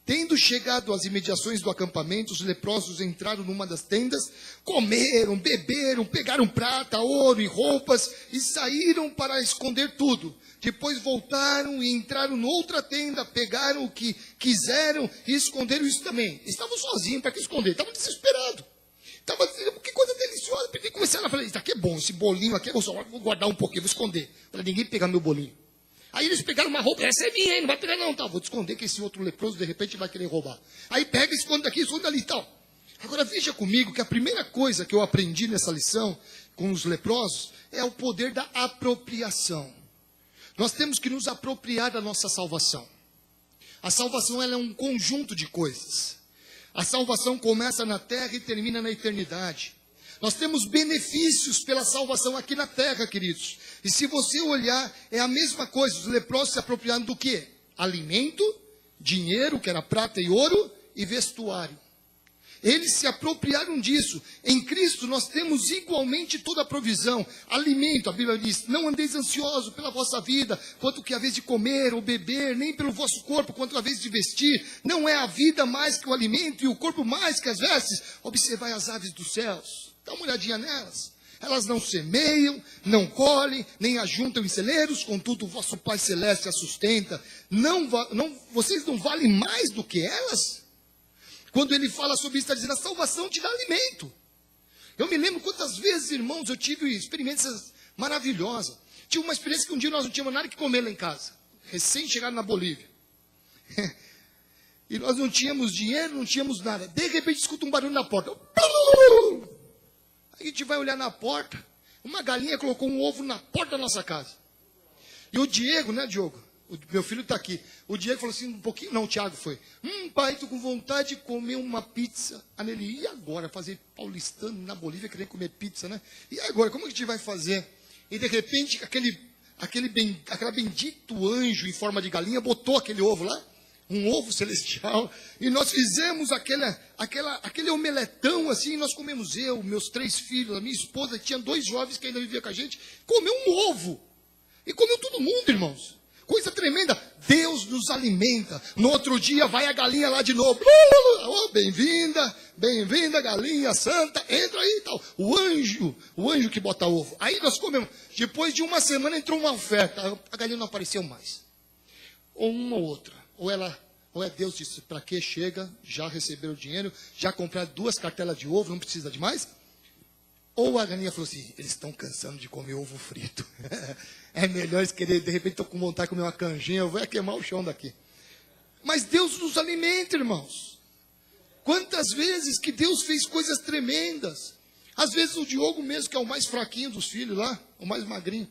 Tendo chegado às imediações do acampamento, os leprosos entraram numa das tendas, comeram, beberam, pegaram prata, ouro e roupas e saíram para esconder tudo. Depois voltaram e entraram noutra tenda, pegaram o que quiseram e esconderam isso também. Estavam sozinhos, para que esconder? Estavam desesperados. Estavam dizendo, que coisa deliciosa. Começaram a falar, isso aqui é bom, esse bolinho aqui, vou guardar um pouquinho, vou esconder, para ninguém pegar meu bolinho. Aí eles pegaram uma roupa, essa é minha, hein? Não vai pegar não, tá? Vou te esconder que esse outro leproso de repente vai querer roubar. Aí pega, esconde daqui, esconde ali e tal. Agora veja comigo que a primeira coisa que eu aprendi nessa lição com os leprosos é o poder da apropriação. Nós temos que nos apropriar da nossa salvação. A salvação ela é um conjunto de coisas. A salvação começa na terra e termina na eternidade. Nós temos benefícios pela salvação aqui na terra, queridos. E se você olhar, é a mesma coisa. Os leprosos se apropriaram do quê? Alimento, dinheiro, que era prata e ouro, e vestuário. Eles se apropriaram disso. Em Cristo nós temos igualmente toda a provisão. Alimento, a Bíblia diz, não andeis ansiosos pela vossa vida, quanto que a vez de comer ou beber, nem pelo vosso corpo, quanto a vez de vestir. Não é a vida mais que o alimento e o corpo mais que as vestes. Observai as aves dos céus. Dá uma olhadinha nelas. Elas não semeiam, não colhem, nem ajuntam em celeiros, contudo o vosso Pai Celeste as sustenta. Vocês não valem mais do que elas? Quando ele fala sobre isso, está dizendo, a salvação te dá alimento. Eu me lembro quantas vezes, irmãos, eu tive experiências maravilhosas. Tive uma experiência que um dia nós não tínhamos nada que comer lá em casa. Recém-chegado na Bolívia. E nós não tínhamos dinheiro, não tínhamos nada. De repente escuta um barulho na porta. Aí a gente vai olhar na porta, uma galinha colocou um ovo na porta da nossa casa. E o Diego, né, Diogo? Meu filho está aqui. O Diego falou assim, um pouquinho, não, o Thiago foi. Pai, estou com vontade de comer uma pizza. Aí ele, e agora? Fazer paulistano na Bolívia, querendo comer pizza, né? E agora, como que a gente vai fazer? E de repente, aquela bendito anjo em forma de galinha botou aquele ovo lá. Um ovo celestial, e nós fizemos aquele omeletão assim, nós comemos eu, meus 3 filhos, a minha esposa, tinha 2 jovens que ainda viviam com a gente, comeu um ovo, e comeu todo mundo, irmãos, coisa tremenda, Deus nos alimenta, no outro dia vai a galinha lá de novo, oh, bem-vinda galinha santa, entra aí e tal, o anjo que bota ovo, aí nós comemos, depois de uma semana entrou uma oferta, a galinha não apareceu mais, ou uma ou outra. Ou é Deus disse, para que chega, já receberam o dinheiro, já compraram 2 cartelas de ovo, não precisa de mais? Ou a galinha falou assim, eles estão cansando de comer ovo frito. É melhor eles quererem, de repente estou com vontade de comer uma canjinha, eu vou queimar o chão daqui. Mas Deus nos alimenta, irmãos. Quantas vezes que Deus fez coisas tremendas. Às vezes o Diogo mesmo, que é o mais fraquinho dos filhos lá, o mais magrinho.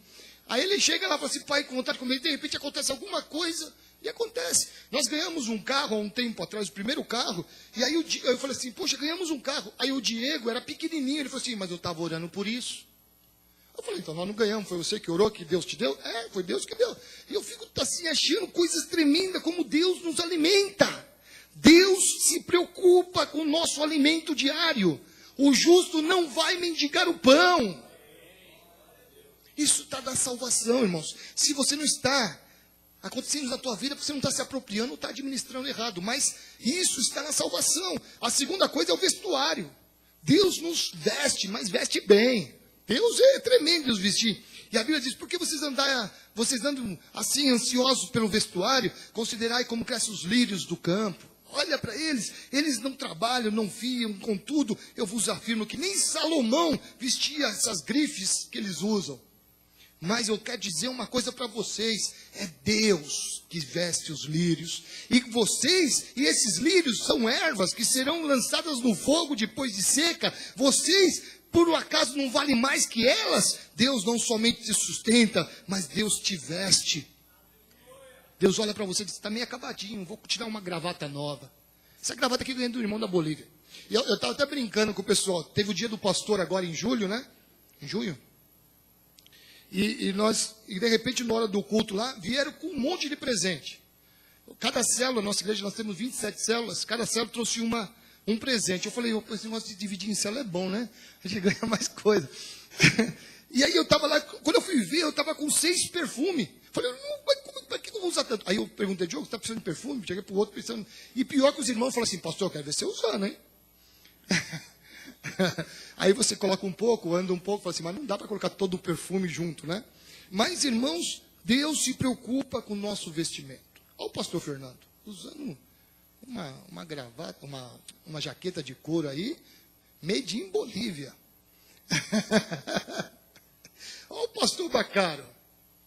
Aí ele chega lá e fala assim, pai, com vontade de comer, e de repente acontece alguma coisa. E acontece, nós ganhamos um carro há um tempo atrás, o primeiro carro, e aí eu falei assim, poxa, ganhamos um carro. Aí o Diego era pequenininho, ele falou assim, mas eu estava orando por isso. Eu falei, então nós não ganhamos, foi você que orou, que Deus te deu? É, foi Deus que deu. E eu fico assim, achando coisas tremendas, como Deus nos alimenta. Deus se preocupa com o nosso alimento diário. O justo não vai mendigar o pão. Isso está na salvação, irmãos. Se você não está acontecendo na tua vida, você não está se apropriando, está administrando errado, mas isso está na salvação. A segunda coisa é o vestuário. Deus nos veste, mas veste bem. Deus é tremendo nos vestir. E a Bíblia diz, por que vocês andam assim ansiosos pelo vestuário? Considerai como crescem os lírios do campo. Olha para eles não trabalham, não fiam, contudo, eu vos afirmo que nem Salomão vestia essas grifes que eles usam. Mas eu quero dizer uma coisa para vocês, é Deus que veste os lírios, e esses lírios são ervas que serão lançadas no fogo depois de seca, vocês, por um acaso, não valem mais que elas? Deus não somente te sustenta, mas Deus te veste. Deus olha para você e diz, está meio acabadinho, vou te dar uma gravata nova. Essa gravata aqui eu ganhei do irmão da Bolívia. E eu estava até brincando com o pessoal. Teve o dia do pastor agora em julho, né? Em junho. E de repente, na hora do culto lá, vieram com um monte de presente. Cada célula, nossa igreja, nós temos 27 células, cada célula trouxe um presente. Eu falei, esse negócio de dividir em célula é bom, né? A gente ganha mais coisa. E aí eu estava lá, quando eu fui ver, eu estava com 6 perfumes. Falei, para que eu vou usar tanto? Aí eu perguntei, Diogo, você está precisando de perfume? Cheguei para o outro pensando. E pior que os irmãos falaram assim, pastor, eu quero ver você usando, hein? Aí você coloca um pouco, anda um pouco, fala assim, mas não dá para colocar todo o perfume junto, né? Mas, irmãos, Deus se preocupa com o nosso vestimento. Olha o pastor Fernando, usando uma gravata, uma jaqueta de couro aí, made in Bolívia. Olha o pastor Bacaro.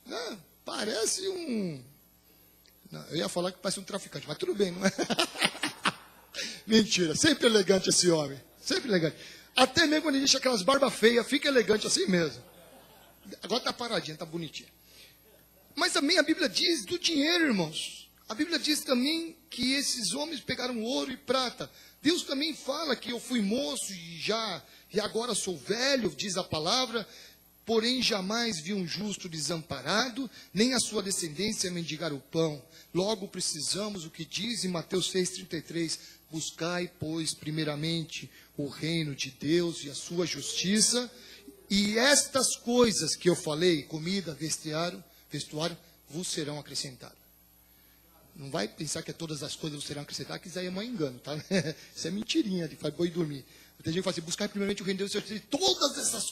Né? Parece um... Não, eu ia falar que parece um traficante, mas tudo bem, não é? Mentira, sempre elegante esse homem. Sempre elegante. Até mesmo quando ele deixa aquelas barbas feias, fica elegante assim mesmo. Agora está paradinha, está bonitinha. Mas também a Bíblia diz do dinheiro, irmãos. A Bíblia diz também que esses homens pegaram ouro e prata. Deus também fala que eu fui moço e agora sou velho, diz a palavra. Porém, jamais vi um justo desamparado, nem a sua descendência mendigar o pão. Logo precisamos, o que diz em Mateus 6,33, buscai, pois, primeiramente o reino de Deus e a sua justiça, e estas coisas que eu falei, comida, vestuário, vos serão acrescentadas. Não vai pensar que todas as coisas vos serão acrescentadas, que isso aí é um engano, tá? Isso é mentirinha de faz boi dormir. Tem gente que fala assim, buscar primeiramente o reino de Deus, e todas as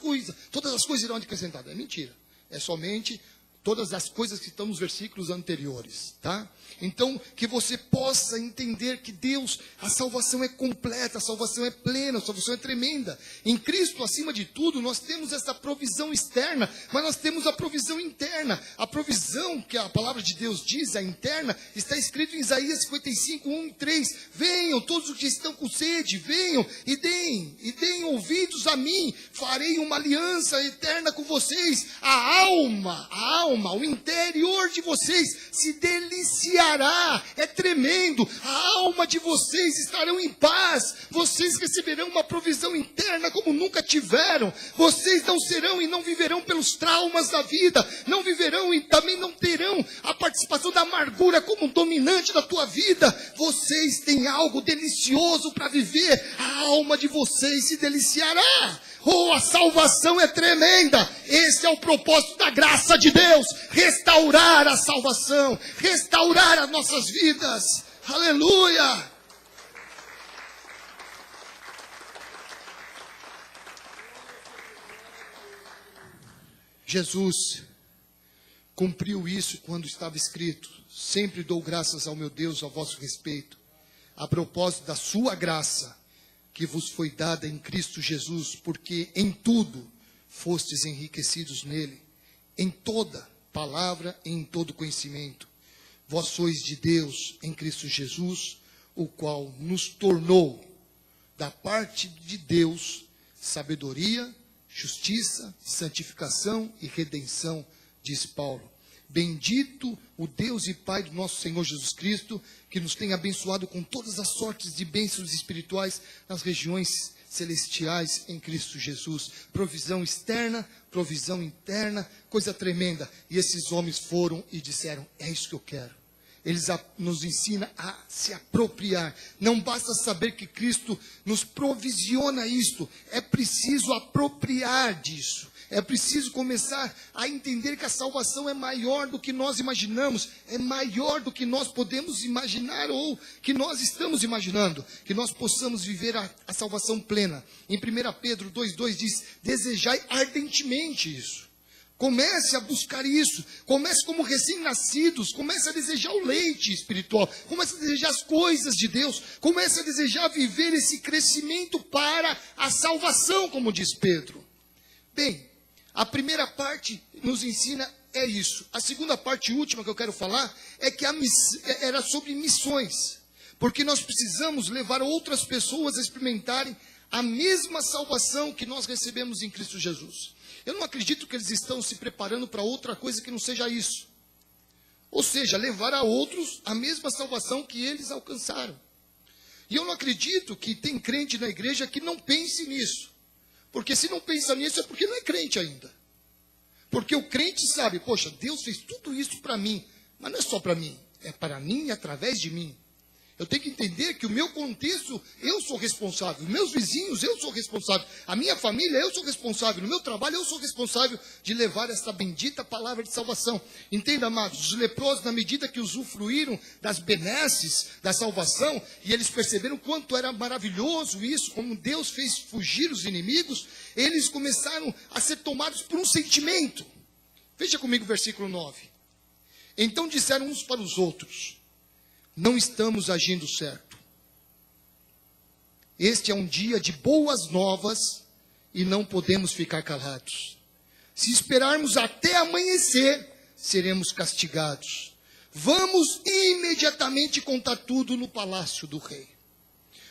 coisas irão acrescentadas. É mentira. É somente todas as coisas que estão nos versículos anteriores, tá? Então, que você possa entender que Deus, a salvação é completa, a salvação é plena, a salvação é tremenda. Em Cristo, acima de tudo, nós temos essa provisão externa, mas nós temos a provisão interna. A provisão que a palavra de Deus diz, a interna, está escrito em Isaías 55, 1 e 3. Venham todos os que estão com sede, venham e deem ouvidos a mim, farei uma aliança eterna com vocês. A alma, o interior de vocês se deliciará. É tremendo. A alma de vocês estarão em paz. Vocês receberão uma provisão interna como nunca tiveram. Vocês não serão e não viverão pelos traumas da vida. Não viverão e também não terão a participação da amargura como dominante da tua vida. Vocês têm algo delicioso para viver. A alma de vocês se deliciará. Oh, a salvação é tremenda. Esse é o propósito da graça de Deus. Restaurar a salvação. Restaurar as nossas vidas. Aleluia. Jesus cumpriu isso quando estava escrito: sempre dou graças ao meu Deus a vosso respeito, a propósito da sua graça, que vos foi dada em Cristo Jesus, porque em tudo fostes enriquecidos nele, em toda palavra e em todo conhecimento. Vós sois de Deus em Cristo Jesus, o qual nos tornou, da parte de Deus, sabedoria, justiça, santificação e redenção, diz Paulo. Bendito o Deus e Pai do nosso Senhor Jesus Cristo, que nos tem abençoado com todas as sortes de bênçãos espirituais nas regiões celestiais em Cristo Jesus. Provisão externa, provisão interna, coisa tremenda. E esses homens foram e disseram: é isso que eu quero. Eles nos ensinam a se apropriar. Não basta saber que Cristo nos provisiona isto. É preciso apropriar disso. É preciso começar a entender que a salvação é maior do que nós imaginamos. É maior do que nós podemos imaginar ou que nós estamos imaginando. Que nós possamos viver a salvação plena. Em 1 Pedro 2,2 diz: desejai ardentemente isso. Comece a buscar isso. Comece como recém-nascidos. Comece a desejar o leite espiritual. Comece a desejar as coisas de Deus. Comece a desejar viver esse crescimento para a salvação, como diz Pedro. Bem, a primeira parte nos ensina é isso. A segunda parte, última que eu quero falar, é que era sobre missões. Porque nós precisamos levar outras pessoas a experimentarem a mesma salvação que nós recebemos em Cristo Jesus. Eu não acredito que eles estão se preparando para outra coisa que não seja isso. Ou seja, levar a outros a mesma salvação que eles alcançaram. E eu não acredito que tem crente na igreja que não pense nisso. Porque se não pensa nisso é porque não é crente ainda. Porque o crente sabe, poxa, Deus fez tudo isso para mim. Mas não é só para mim, é para mim e através de mim. Eu tenho que entender que o meu contexto, eu sou responsável. Os meus vizinhos, eu sou responsável. A minha família, eu sou responsável. No meu trabalho, eu sou responsável de levar essa bendita palavra de salvação. Entenda, amados, os leprosos, na medida que usufruíram das benesses da salvação, e eles perceberam quanto era maravilhoso isso, como Deus fez fugir os inimigos, eles começaram a ser tomados por um sentimento. Veja comigo o versículo 9. Então disseram uns para os outros: não estamos agindo certo. Este é um dia de boas novas e não podemos ficar calados. Se esperarmos até amanhecer, seremos castigados. Vamos imediatamente contar tudo no palácio do rei.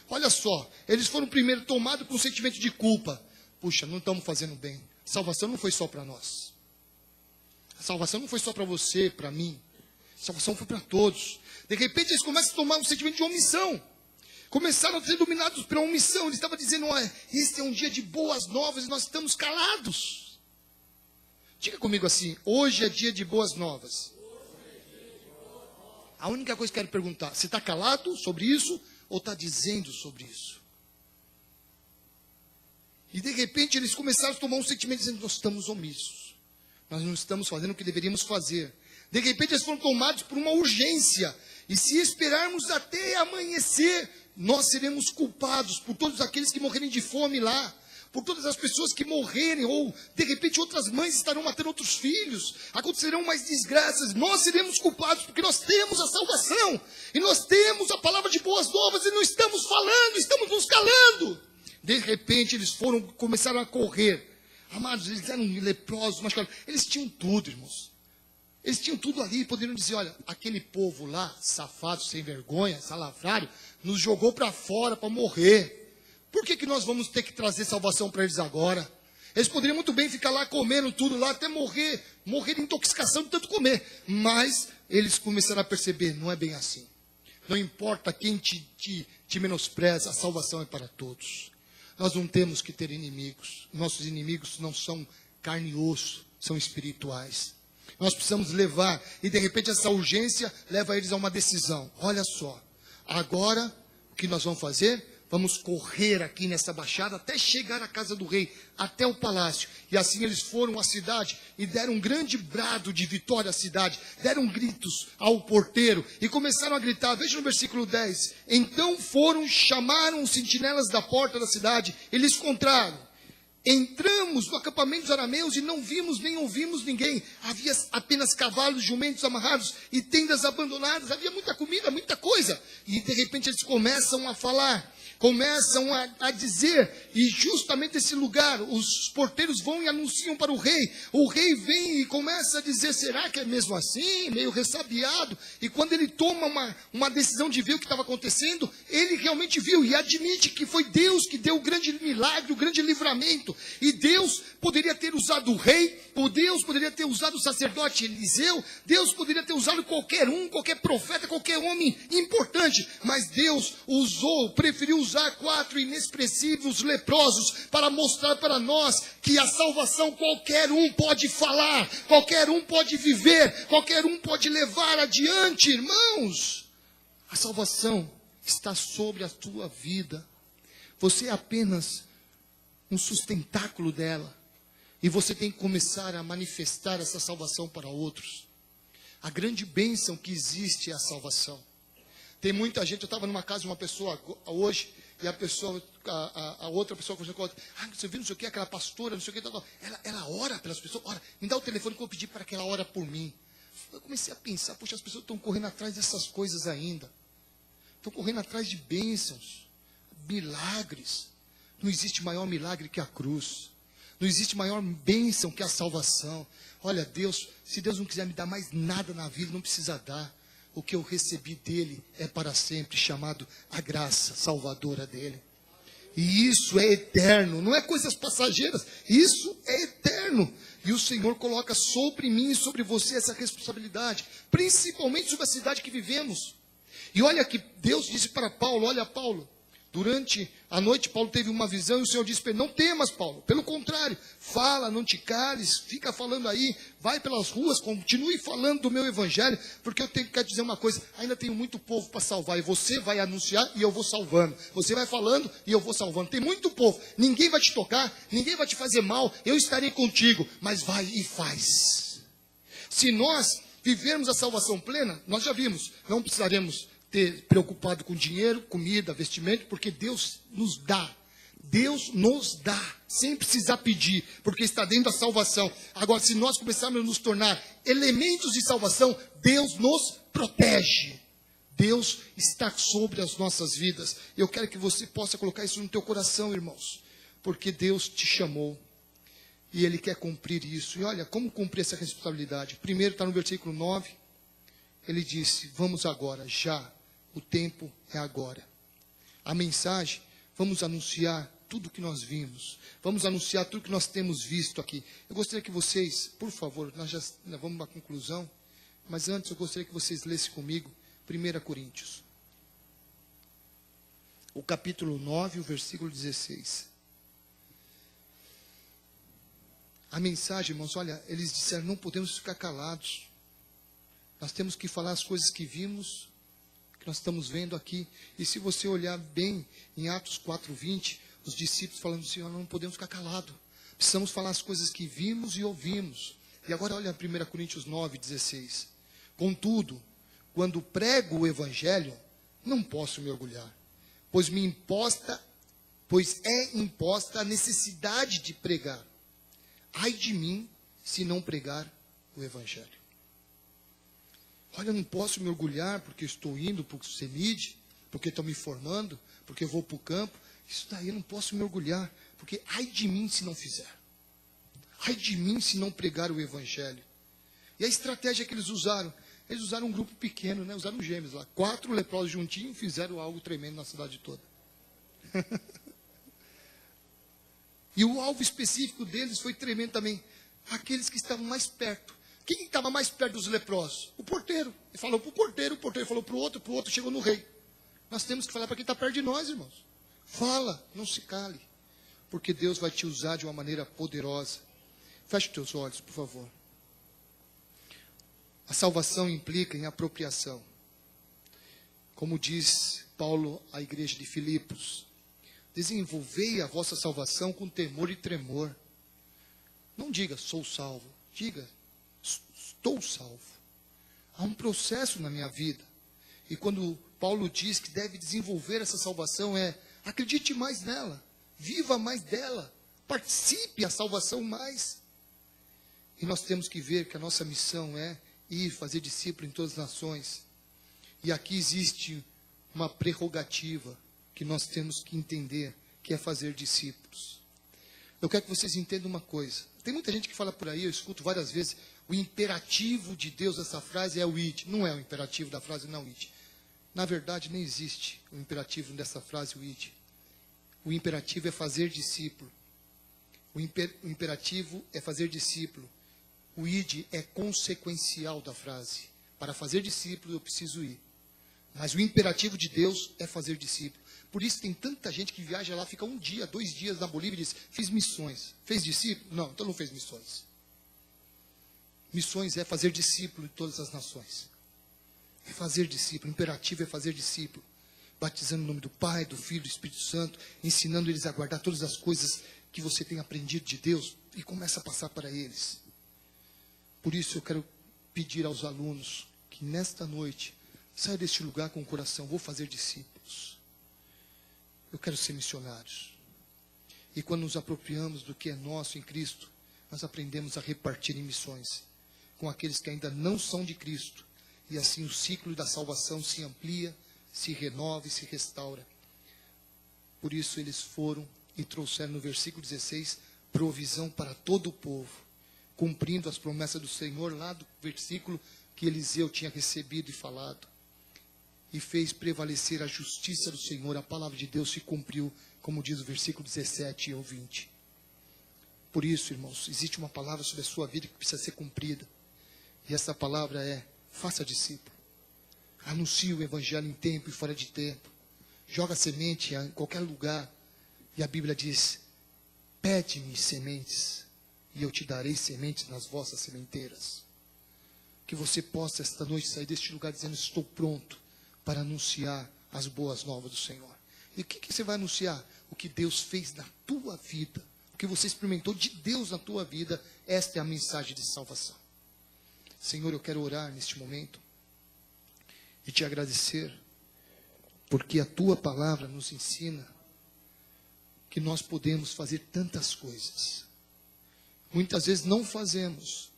Olha só, eles foram primeiro tomados por um sentimento de culpa. Puxa, não estamos fazendo bem. A salvação não foi só para nós. A salvação não foi só para você, para mim. A salvação foi para todos. De repente eles começam a tomar um sentimento de omissão. Começaram a ser dominados pela omissão. Eles estavam dizendo, olha, este é um dia de boas novas e nós estamos calados. Diga comigo assim, hoje é dia de boas novas. A única coisa que eu quero perguntar, você está calado sobre isso ou está dizendo sobre isso? E de repente eles começaram a tomar um sentimento dizendo, nós estamos omissos. Nós não estamos fazendo o que deveríamos fazer. De repente eles foram tomados por uma urgência. E se esperarmos até amanhecer, nós seremos culpados por todos aqueles que morrerem de fome lá. Por todas as pessoas que morrerem. Ou de repente outras mães estarão matando outros filhos. Acontecerão mais desgraças. Nós seremos culpados porque nós temos a salvação. E nós temos a palavra de boas novas e não estamos falando, estamos nos calando. De repente eles começaram a correr. Amados, eles eram leprosos, mas eles tinham tudo, irmãos. Eles tinham tudo ali, poderiam dizer, olha, aquele povo lá, safado, sem vergonha, salafrário, nos jogou para fora para morrer. Por que nós vamos ter que trazer salvação para eles agora? Eles poderiam muito bem ficar lá comendo tudo lá, até morrer de intoxicação de tanto comer. Mas eles começaram a perceber, não é bem assim. Não importa quem te menospreza, a salvação é para todos. Nós não temos que ter inimigos. Nossos inimigos não são carne e osso, são espirituais. Nós precisamos levar, e de repente essa urgência leva eles a uma decisão. Olha só, agora o que nós vamos fazer? Vamos correr aqui nessa baixada até chegar à casa do rei, até o palácio. E assim eles foram à cidade e deram um grande brado de vitória à cidade. Deram gritos ao porteiro e começaram a gritar. Veja no versículo 10. Então chamaram os sentinelas da porta da cidade e lhes contaram. Entramos no acampamento dos arameus e não vimos nem ouvimos ninguém. Havia apenas cavalos, jumentos amarrados e tendas abandonadas. Havia muita comida, muita coisa. E de repente eles começam a falar. Começam a dizer, e justamente esse lugar, os porteiros vão e anunciam para o rei. O rei vem e começa a dizer, será que é mesmo assim? Meio ressabiado. E quando ele toma uma decisão de ver o que estava acontecendo, ele realmente viu e admite que foi Deus que deu o grande milagre, o grande livramento. E Deus poderia ter usado o rei, ou Deus poderia ter usado o sacerdote Eliseu, Deus poderia ter usado qualquer profeta, qualquer homem importante. Mas Deus preferiu usar 4 inexpressivos leprosos para mostrar para nós que a salvação qualquer um pode falar, qualquer um pode viver, qualquer um pode levar adiante, irmãos. A salvação está sobre a tua vida. Você é apenas um sustentáculo dela. E você tem que começar a manifestar essa salvação para outros. A grande bênção que existe é a salvação. Tem muita gente, eu estava numa casa de uma pessoa hoje, e a outra pessoa conversando com a outra, você viu não sei o que, aquela pastora, não sei o que, ela ora pelas pessoas, ora, me dá o telefone que eu vou pedir para que ela ora por mim. Eu comecei a pensar, poxa, as pessoas estão correndo atrás dessas coisas ainda. Estão correndo atrás de bênçãos, milagres. Não existe maior milagre que a cruz. Não existe maior bênção que a salvação. Olha, Deus, se Deus não quiser me dar mais nada na vida, não precisa dar. O que eu recebi dele é para sempre, chamado a graça salvadora dele. E isso é eterno, não é coisas passageiras, isso é eterno. E o Senhor coloca sobre mim e sobre você essa responsabilidade, principalmente sobre a cidade que vivemos. E olha que Deus disse para Paulo, olha Paulo, durante a noite Paulo teve uma visão e o Senhor disse para ele, não temas Paulo, pelo contrário, fala, não te cales, fica falando aí, vai pelas ruas, continue falando do meu evangelho, porque eu tenho que dizer uma coisa, ainda tenho muito povo para salvar, e você vai anunciar e eu vou salvando, você vai falando e eu vou salvando, tem muito povo, ninguém vai te tocar, ninguém vai te fazer mal, eu estarei contigo, mas vai e faz. Se nós vivermos a salvação plena, nós já vimos, não precisaremos ter preocupado com dinheiro, comida, vestimento, porque Deus nos dá. Deus nos dá, sem precisar pedir, porque está dentro da salvação. Agora, se nós começarmos a nos tornar elementos de salvação, Deus nos protege. Deus está sobre as nossas vidas. Eu quero que você possa colocar isso no teu coração, irmãos, porque Deus te chamou e Ele quer cumprir isso. E olha, como cumprir essa responsabilidade? Primeiro está no versículo 9, ele disse, vamos agora, já. O tempo é agora. A mensagem, vamos anunciar tudo que nós vimos. Vamos anunciar tudo que nós temos visto aqui. Eu gostaria que vocês, por favor, nós já vamos à conclusão. Mas antes eu gostaria que vocês lessem comigo 1 Coríntios. O capítulo 9, o versículo 16. A mensagem, irmãos, olha, eles disseram, não podemos ficar calados. Nós temos que falar as coisas que vimos, que nós estamos vendo aqui. E se você olhar bem em Atos 4:20, os discípulos falando assim, nós não podemos ficar calados. Precisamos falar as coisas que vimos e ouvimos. E agora olha 1 Coríntios 9:16. Contudo, quando prego o evangelho, não posso me orgulhar, pois é imposta a necessidade de pregar. Ai de mim, se não pregar o evangelho. Olha, eu não posso me orgulhar porque estou indo para o CEMID, porque estou me formando, porque eu vou para o campo. Isso daí eu não posso me orgulhar, porque ai de mim se não fizer. Ai de mim se não pregar o evangelho. E a estratégia que eles usaram um grupo pequeno, né? Usaram gêmeos lá. 4 leprosos juntinhos fizeram algo tremendo na cidade toda. E o alvo específico deles foi tremendo também. Aqueles que estavam mais perto. Quem estava mais perto dos leprosos? O porteiro. Ele falou para o porteiro falou para o outro chegou no rei. Nós temos que falar para quem está perto de nós, irmãos. Fala, não se cale. Porque Deus vai te usar de uma maneira poderosa. Feche os teus olhos, por favor. A salvação implica em apropriação. Como diz Paulo à igreja de Filipos, desenvolvei a vossa salvação com temor e tremor. Não diga, sou salvo. Diga, estou salvo. Há um processo na minha vida. E quando Paulo diz que deve desenvolver essa salvação, acredite mais nela, viva mais dela, participe a salvação mais. E nós temos que ver que a nossa missão é ir fazer discípulo em todas as nações. E aqui existe uma prerrogativa que nós temos que entender, que é fazer discípulos. Eu quero que vocês entendam uma coisa. Tem muita gente que fala por aí, eu escuto várias vezes, o imperativo de Deus dessa frase é o id. Não é o imperativo da frase, não, id. Na verdade, nem existe o imperativo dessa frase, o id. O imperativo é fazer discípulo. O imperativo é fazer discípulo. O id é consequencial da frase. Para fazer discípulo, eu preciso ir. Mas o imperativo de Deus é fazer discípulo. Por isso tem tanta gente que viaja lá, fica 1 dia, 2 dias na Bolívia e diz, fiz missões. Fez discípulo? Não, então não fez missões. Missões é fazer discípulo de todas as nações. É fazer discípulo, o imperativo é fazer discípulo. Batizando no nome do Pai, do Filho, do Espírito Santo, ensinando eles a guardar todas as coisas que você tem aprendido de Deus e começa a passar para eles. Por isso eu quero pedir aos alunos que nesta noite saia deste lugar com o coração, vou fazer discípulos. Eu quero ser missionários. E quando nos apropriamos do que é nosso em Cristo, nós aprendemos a repartir em missões com aqueles que ainda não são de Cristo. E assim o ciclo da salvação se amplia, se renova e se restaura. Por isso eles foram e trouxeram no versículo 16, provisão para todo o povo, cumprindo as promessas do Senhor lá do versículo que Eliseu tinha recebido e falado. E fez prevalecer a justiça do Senhor, a palavra de Deus se cumpriu, como diz o versículo 17 ou 20. Por isso, irmãos, existe uma palavra sobre a sua vida que precisa ser cumprida. E essa palavra é, faça discípulo. Anuncie o evangelho em tempo e fora de tempo. Joga semente em qualquer lugar. E a Bíblia diz: pede-me sementes, e eu te darei sementes nas vossas sementeiras. Que você possa esta noite sair deste lugar dizendo: estou pronto para anunciar as boas novas do Senhor. E o que você vai anunciar? O que Deus fez na tua vida. O que você experimentou de Deus na tua vida. Esta é a mensagem de salvação. Senhor, eu quero orar neste momento e te agradecer, porque a tua palavra nos ensina que nós podemos fazer tantas coisas. Muitas vezes não fazemos,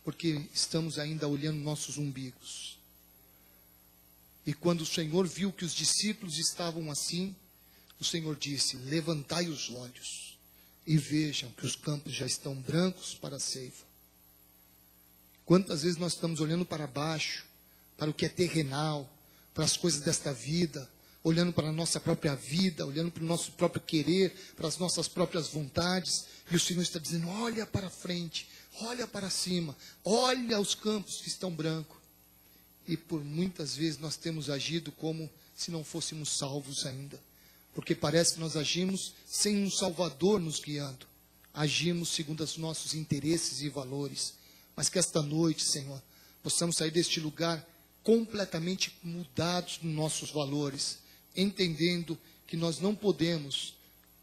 porque estamos ainda olhando nossos umbigos. E quando o Senhor viu que os discípulos estavam assim, o Senhor disse: levantai os olhos e vejam que os campos já estão brancos para a ceifa. Quantas vezes nós estamos olhando para baixo, para o que é terrenal, para as coisas desta vida, olhando para a nossa própria vida, olhando para o nosso próprio querer, para as nossas próprias vontades, e o Senhor está dizendo: olha para frente, olha para cima, olha os campos que estão brancos. E por muitas vezes nós temos agido como se não fôssemos salvos ainda, porque parece que nós agimos sem um Salvador nos guiando, agimos segundo os nossos interesses e valores. Mas que esta noite, Senhor, possamos sair deste lugar completamente mudados nos nossos valores, entendendo que nós não podemos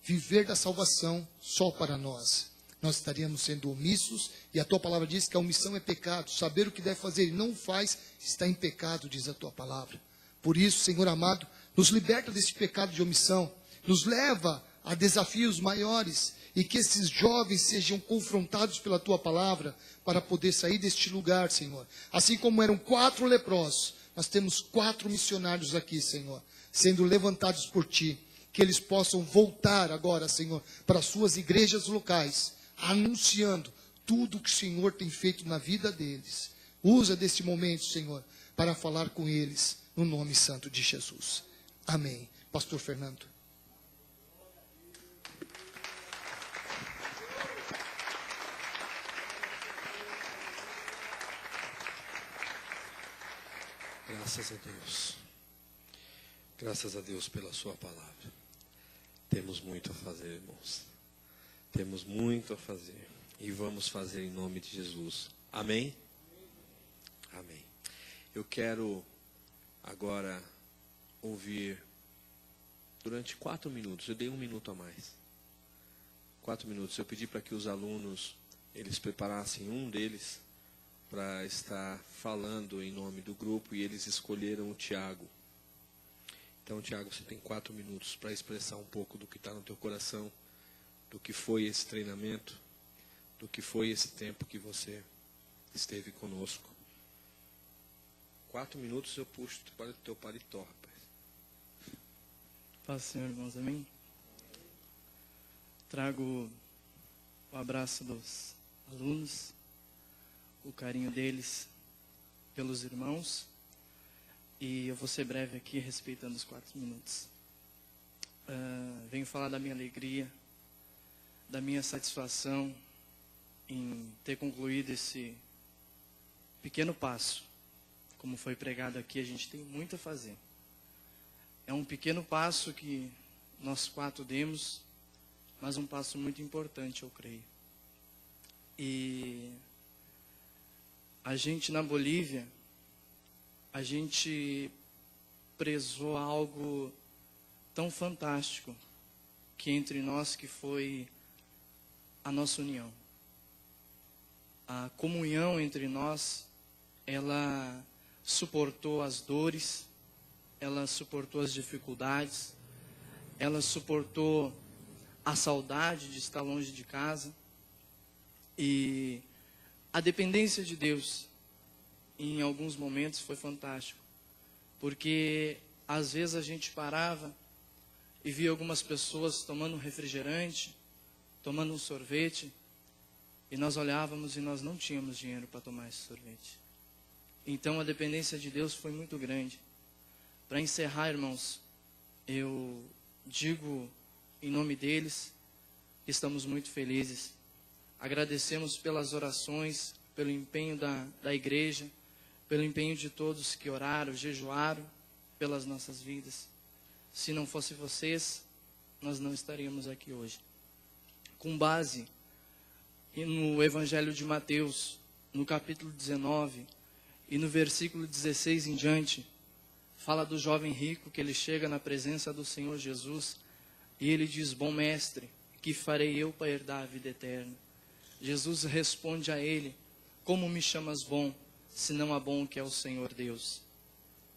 viver da salvação só para nós. Nós estaríamos sendo omissos, e a tua palavra diz que a omissão é pecado. Saber o que deve fazer e não faz, está em pecado, diz a tua palavra. Por isso, Senhor amado, nos liberta desse pecado de omissão, nos leva a desafios maiores, e que esses jovens sejam confrontados pela tua palavra, para poder sair deste lugar, Senhor. Assim como eram 4 leprosos, nós temos 4 missionários aqui, Senhor, sendo levantados por ti, que eles possam voltar agora, Senhor, para as suas igrejas locais, anunciando tudo que o Senhor tem feito na vida deles. Usa desse momento, Senhor, para falar com eles, no nome santo de Jesus. Amém. Pastor Fernando. Graças a Deus. Graças a Deus pela sua palavra. Temos muito a fazer, irmãos. Temos muito a fazer. E vamos fazer em nome de Jesus. Amém? Amém. Eu quero agora ouvir durante 4 minutos. Eu dei 1 minuto a mais. 4 minutos. Eu pedi para que os alunos, eles preparassem um deles para estar falando em nome do grupo, e eles escolheram o Tiago. Então, Tiago, você tem 4 minutos para expressar um pouco do que está no teu coração, do que foi esse treinamento, do que foi esse tempo que você esteve conosco. 4 minutos eu puxo para o teu paletó, rapaz. Paz, Senhor, irmãos, amém? Trago o abraço dos alunos, o carinho deles pelos irmãos, e eu vou ser breve aqui, respeitando os 4 minutos. Venho falar da minha alegria, da minha satisfação em ter concluído esse pequeno passo. Como foi pregado aqui, a gente tem muito a fazer. É um pequeno passo que nós 4 demos, mas um passo muito importante, eu creio. E a gente na Bolívia, a gente prezou algo tão fantástico que entre nós, que foi a nossa união. A comunhão entre nós, ela suportou as dores, ela suportou as dificuldades, ela suportou a saudade de estar longe de casa, e a dependência de Deus, em alguns momentos, foi fantástico. Porque, às vezes, a gente parava e via algumas pessoas tomando um refrigerante, tomando um sorvete, e nós olhávamos e nós não tínhamos dinheiro para tomar esse sorvete. Então, a dependência de Deus foi muito grande. Para encerrar, irmãos, eu digo em nome deles, estamos muito felizes. Agradecemos pelas orações, pelo empenho da igreja, pelo empenho de todos que oraram, jejuaram pelas nossas vidas. Se não fosse vocês, nós não estaríamos aqui hoje. Com base no Evangelho de Mateus, no capítulo 19 e no versículo 16 em diante, fala do jovem rico que ele chega na presença do Senhor Jesus e ele diz: bom mestre, que farei eu para herdar a vida eterna? Jesus responde a ele: como me chamas bom, se não há bom que é o Senhor Deus?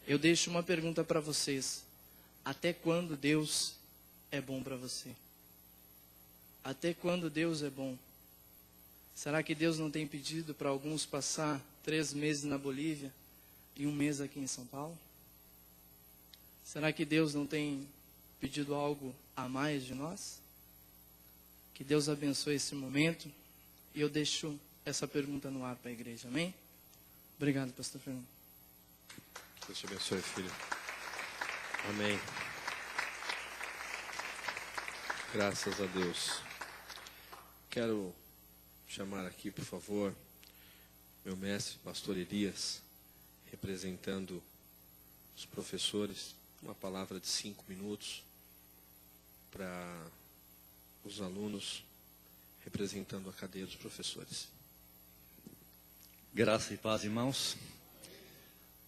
Eu deixo uma pergunta para vocês: até quando Deus é bom para você? Até quando Deus é bom? Será que Deus não tem pedido para alguns passar 3 meses na Bolívia e 1 mês aqui em São Paulo? Será que Deus não tem pedido algo a mais de nós? Que Deus abençoe esse momento. E eu deixo essa pergunta no ar para a igreja. Amém? Obrigado, pastor Fernando. Deus te abençoe, filho. Amém. Graças a Deus. Quero chamar aqui, por favor, meu mestre, pastor Elias, representando os professores, uma palavra de 5 minutos para os alunos, representando a cadeia dos professores. Graça e paz, irmãos.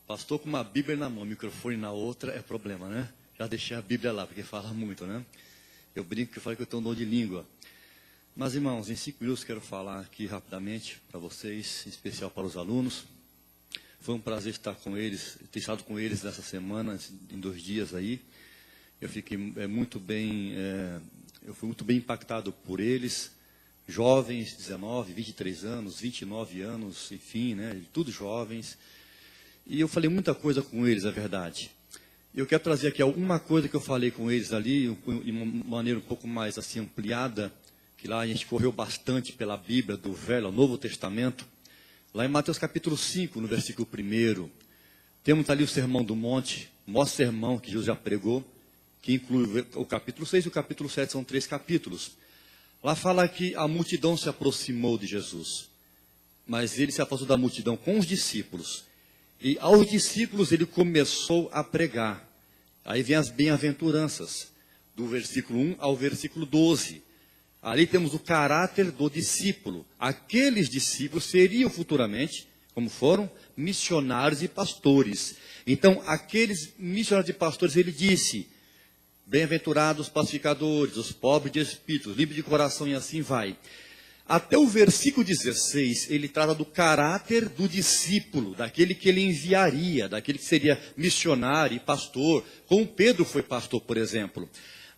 Pastor com uma Bíblia na mão, microfone na outra, é problema, né? Já deixei a Bíblia lá, porque fala muito, né? Eu brinco que eu falo que eu tenho um dom de língua. Mas, irmãos, em 5 minutos quero falar aqui rapidamente para vocês, em especial para os alunos. Foi um prazer estar com eles, ter estado com eles nessa semana, em 2 dias aí. Eu fiquei muito bem, eu fui muito bem impactado por eles. Jovens, 19, 23 anos, 29 anos, enfim, né? Tudo jovens. E eu falei muita coisa com eles, é verdade. Eu quero trazer aqui alguma coisa que eu falei com eles ali, de uma maneira um pouco mais assim ampliada, que lá a gente correu bastante pela Bíblia, do Velho ao Novo Testamento. Lá em Mateus capítulo 5, no versículo 1, temos ali o Sermão do Monte, o maior sermão que Jesus já pregou, que inclui o capítulo 6 e o capítulo 7, são 3 capítulos. Lá fala que a multidão se aproximou de Jesus, mas ele se afastou da multidão com os discípulos. E aos discípulos ele começou a pregar. Aí vem as bem-aventuranças, do versículo 1 ao versículo 12. Ali temos o caráter do discípulo. Aqueles discípulos seriam futuramente, como foram, missionários e pastores. Então, aqueles missionários e pastores, ele disse: bem-aventurados os pacificadores, os pobres de espírito, os livres de coração, e assim vai. Até o versículo 16, ele trata do caráter do discípulo, daquele que ele enviaria, daquele que seria missionário e pastor, como Pedro foi pastor, por exemplo.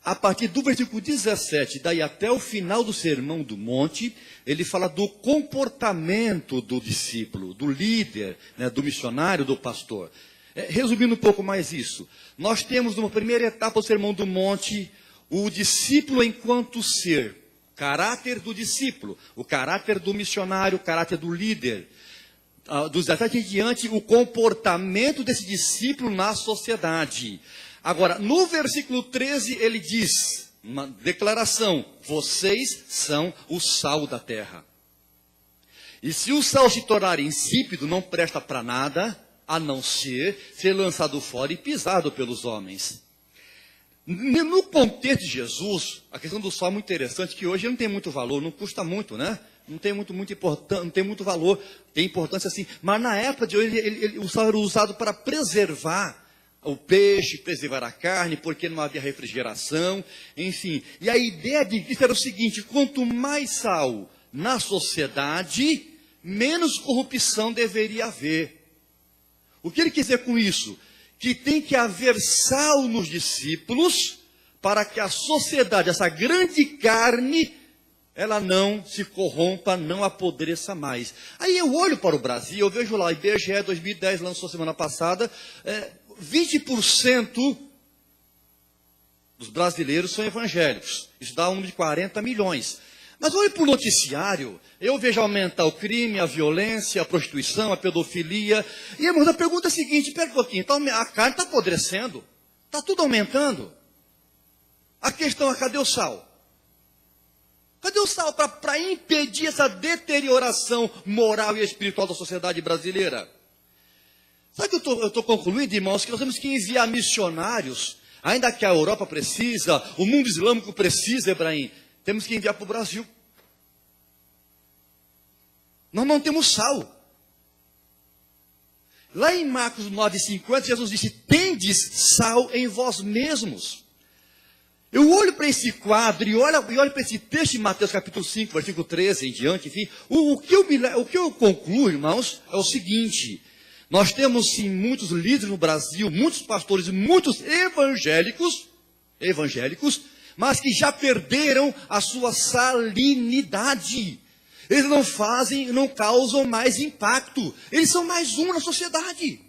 A partir do versículo 17, daí até o final do Sermão do Monte, ele fala do comportamento do discípulo, do líder, né, do missionário, do pastor. Resumindo um pouco mais isso, nós temos numa primeira etapa do Sermão do Monte, o discípulo enquanto ser, caráter do discípulo, o caráter do missionário, o caráter do líder. Dos 17 em diante, o comportamento desse discípulo na sociedade. Agora, no versículo 13, ele diz, uma declaração: vocês são o sal da terra. E se o sal se tornar insípido, não presta para nada, a não ser lançado fora e pisado pelos homens. No contexto de Jesus, a questão do sal é muito interessante, que hoje não tem muito valor, não custa muito, né? Não tem muito importante, não tem muito valor, tem importância sim. Mas na época de hoje, o sal era usado para preservar o peixe, preservar a carne, porque não havia refrigeração, enfim. E a ideia de Cristo era o seguinte: quanto mais sal na sociedade, menos corrupção deveria haver. O que ele quer dizer com isso? Que tem que haver sal nos discípulos, para que a sociedade, essa grande carne, ela não se corrompa, não apodreça mais. Aí eu olho para o Brasil, eu vejo lá, o IBGE 2010 lançou semana passada, 20% dos brasileiros são evangélicos. Isso dá um número de 40 milhões. Mas olhe para o noticiário, eu vejo aumentar o crime, a violência, a prostituição, a pedofilia. E irmãos, a pergunta é a seguinte: espera um pouquinho, então a carne está apodrecendo, está tudo aumentando. A questão é: cadê o sal? Cadê o sal para impedir essa deterioração moral e espiritual da sociedade brasileira? Sabe que eu estou concluindo, irmãos, que nós temos que enviar missionários, ainda que a Europa precisa, o mundo islâmico precisa, Ebraim, temos que enviar para o Brasil. Nós não temos sal. Lá em Marcos 9,50, Jesus disse, tendes sal em vós mesmos. Eu olho para esse quadro e olho para esse texto de Mateus capítulo 5, versículo 13 em diante, enfim. O que eu concluo, irmãos, é o seguinte. Nós temos sim muitos líderes no Brasil, muitos pastores, muitos evangélicos, mas que já perderam a sua salinidade. Eles não causam mais impacto. Eles são mais um na sociedade.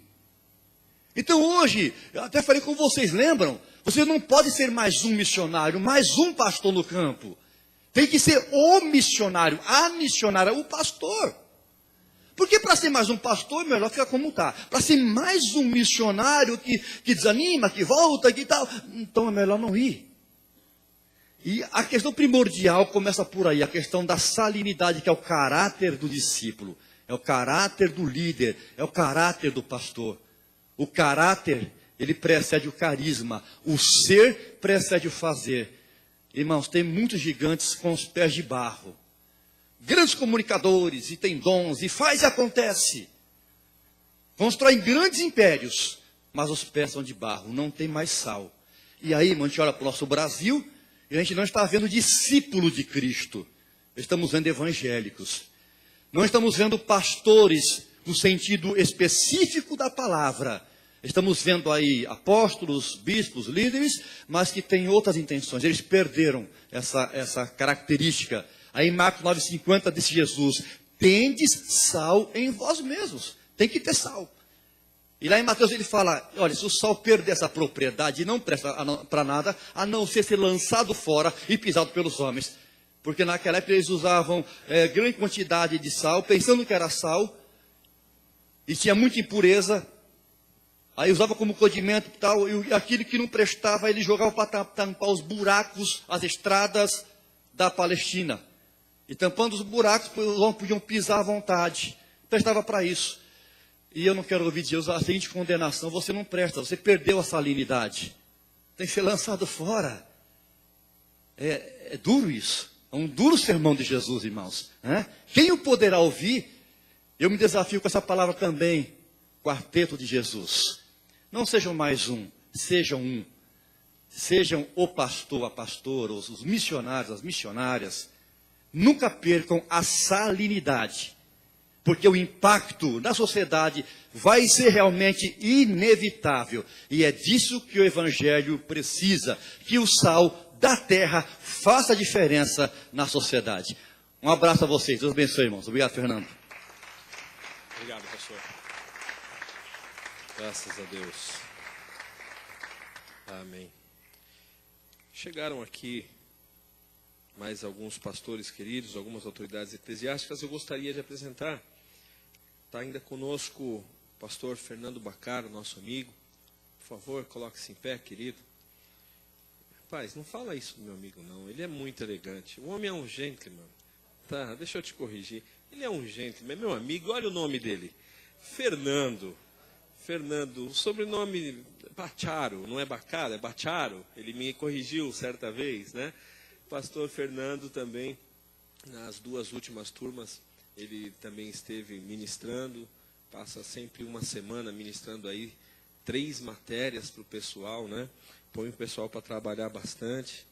Então hoje, eu até falei com vocês, lembram? Você não pode ser mais um missionário, mais um pastor no campo. Tem que ser o missionário, a missionária, o pastor. Porque para ser mais um pastor, é melhor ficar como está. Para ser mais um missionário que desanima, que volta, que tal, então é melhor não ir. E a questão primordial começa por aí, a questão da salinidade, que é o caráter do discípulo, é o caráter do líder, é o caráter do pastor. O caráter, ele precede o carisma, o ser precede o fazer. Irmãos, tem muitos gigantes com os pés de barro, grandes comunicadores, e tem dons, e faz e acontece. Constroem grandes impérios, mas os pés são de barro, não tem mais sal. E aí, irmão, a gente olha para o nosso Brasil, e a gente não está vendo discípulo de Cristo. Estamos vendo evangélicos. Não estamos vendo pastores no sentido específico da palavra. Estamos vendo aí apóstolos, bispos, líderes, mas que têm outras intenções. Eles perderam essa característica. Aí em Marcos 9,50 disse Jesus, tendes sal em vós mesmos. Tem que ter sal. E lá em Mateus ele fala, olha, se o sal perder essa propriedade, não presta para nada, a não ser lançado fora e pisado pelos homens. Porque naquela época eles usavam grande quantidade de sal, pensando que era sal, e tinha muita impureza. Aí usava como condimento e tal, e aquilo que não prestava, ele jogava para tampar os buracos, as estradas da Palestina. E tampando os buracos, os homens podiam pisar à vontade. Prestava para isso. E eu não quero ouvir de Deus a seguinte condenação, você não presta, você perdeu a salinidade. Tem que ser lançado fora. É duro isso. É um duro sermão de Jesus, irmãos. Quem o poderá ouvir? Eu me desafio com essa palavra também. Quarteto de Jesus. Não sejam mais um, sejam um. Sejam o pastor, a pastora, os missionários, as missionárias. Nunca percam a salinidade. Porque o impacto na sociedade vai ser realmente inevitável. E é disso que o Evangelho precisa. Que o sal da terra faça a diferença na sociedade. Um abraço a vocês. Deus abençoe, irmãos. Obrigado, Fernando. Obrigado, pastor. Graças a Deus. Amém. Chegaram aqui mais alguns pastores queridos, algumas autoridades eclesiásticas. Eu gostaria de apresentar. Está ainda conosco o pastor Fernando Bacaro, nosso amigo. Por favor, coloque-se em pé, querido. Rapaz, não fala isso do meu amigo, não. Ele é muito elegante. O homem é um gentleman. Tá, deixa eu te corrigir. Ele é um gentleman, é meu amigo. Olha o nome dele. Fernando. Fernando, o sobrenome Bacharo, não é Bacaro, é Bacharo. Ele me corrigiu certa vez, né? Pastor Fernando também, nas duas últimas turmas, ele também esteve ministrando, passa sempre uma semana ministrando aí 3 matérias para o pessoal, né? Põe o pessoal para trabalhar bastante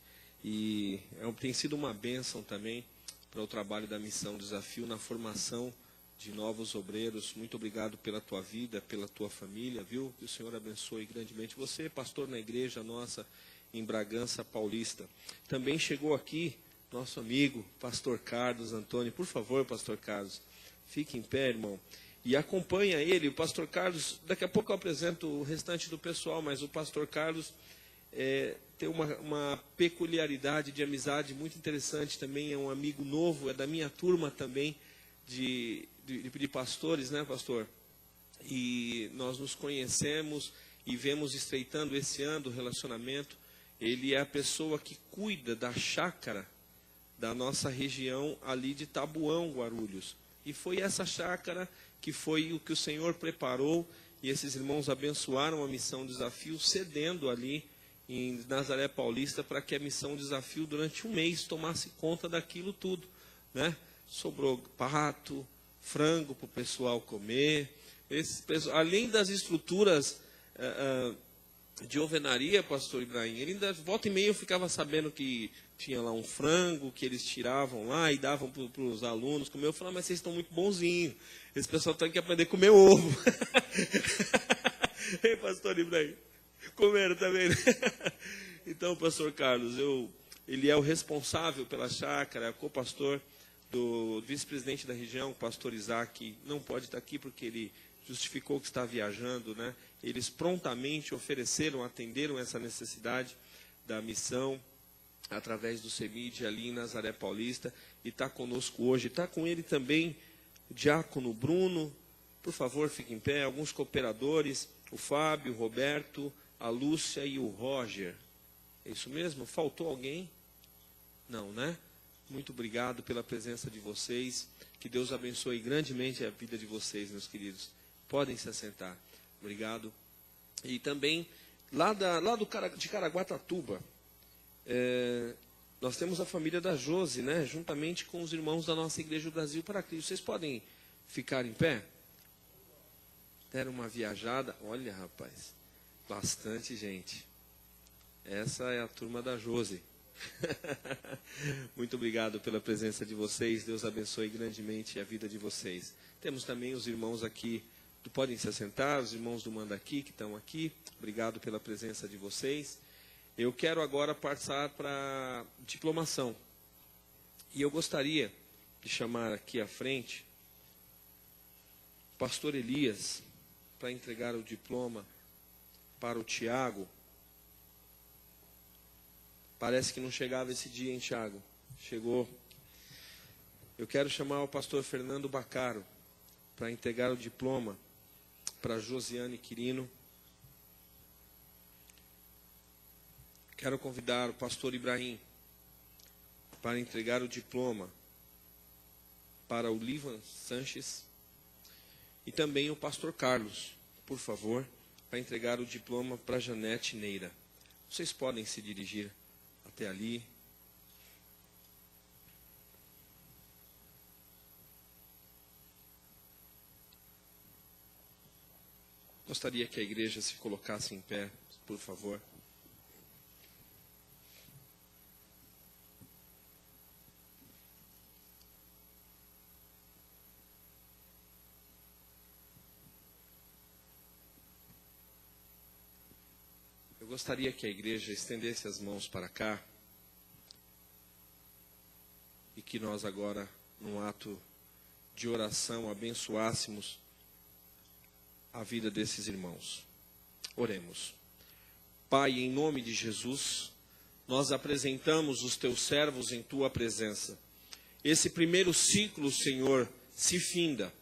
e tem sido uma bênção também para o trabalho da Missão Desafio na formação de novos obreiros. Muito obrigado pela tua vida, pela tua família, viu? Que o Senhor abençoe grandemente você, pastor na igreja nossa em Bragança Paulista. Também chegou aqui nosso amigo, pastor Carlos Antônio. Por favor, pastor Carlos, fique em pé, irmão. E acompanha ele, o pastor Carlos. Daqui a pouco eu apresento o restante do pessoal, mas o pastor Carlos tem uma peculiaridade de amizade muito interessante também. É um amigo novo, é da minha turma também de pastores, né, pastor? E nós nos conhecemos e vemos estreitando esse ano o relacionamento. Ele é a pessoa que cuida da chácara da nossa região ali de Tabuão, Guarulhos. E foi essa chácara que foi o que o Senhor preparou e esses irmãos abençoaram a Missão Desafio, cedendo ali em Nazaré Paulista para que a Missão Desafio durante um mês tomasse conta daquilo tudo, né? Sobrou pato, frango para o pessoal comer, além das estruturas de alvenaria, pastor Ibrahim, ele ainda, volta e meia eu ficava sabendo que tinha lá um frango que eles tiravam lá e davam para os alunos comer. Eu falava, mas vocês estão muito bonzinhos, esse pessoal tem que aprender a comer ovo. Ei, pastor Ibrahim, comeram também, né? Então, pastor Carlos, ele é o responsável pela chácara, é co-pastor do vice-presidente da região, o pastor Isaac, não pode estar aqui porque ele justificou que está viajando, né? Eles prontamente ofereceram, atenderam essa necessidade da missão através do CEMID ali em Nazaré Paulista, e está conosco hoje. Está com ele também o diácono Bruno, por favor, fique em pé, alguns cooperadores, o Fábio, o Roberto, a Lúcia e o Roger. É isso mesmo? Faltou alguém? Não, né? Muito obrigado pela presença de vocês. Que Deus abençoe grandemente a vida de vocês, meus queridos. Podem se assentar. Obrigado. E também, de Caraguatatuba, nós temos a família da Josi, né? Juntamente com os irmãos da nossa Igreja do Brasil para Cristo. Vocês podem ficar em pé? Deram uma viajada. Olha, rapaz, bastante gente. Essa é a turma da Josi. Muito obrigado pela presença de vocês. Deus abençoe grandemente a vida de vocês. Temos também os irmãos aqui, podem se assentar, os irmãos do Mandaqui que estão aqui. Obrigado pela presença de vocês. Eu quero agora passar para diplomação. E eu gostaria de chamar aqui à frente o pastor Elias para entregar o diploma para o Tiago. Parece que não chegava esse dia, hein, Tiago? Chegou. Eu quero chamar o pastor Fernando Bacaro para entregar o diploma para Josiane Quirino. Quero convidar o pastor Ibrahim para entregar o diploma para o Livan Sanches. E também o pastor Carlos, por favor, para entregar o diploma para Janete Neira. Vocês podem se dirigir até ali. Gostaria que a igreja se colocasse em pé, por favor. Eu gostaria que a igreja estendesse as mãos para cá e que nós agora, num ato de oração, abençoássemos a vida desses irmãos. Oremos. Pai, em nome de Jesus, nós apresentamos os teus servos em tua presença. Esse primeiro ciclo, Senhor, se finda.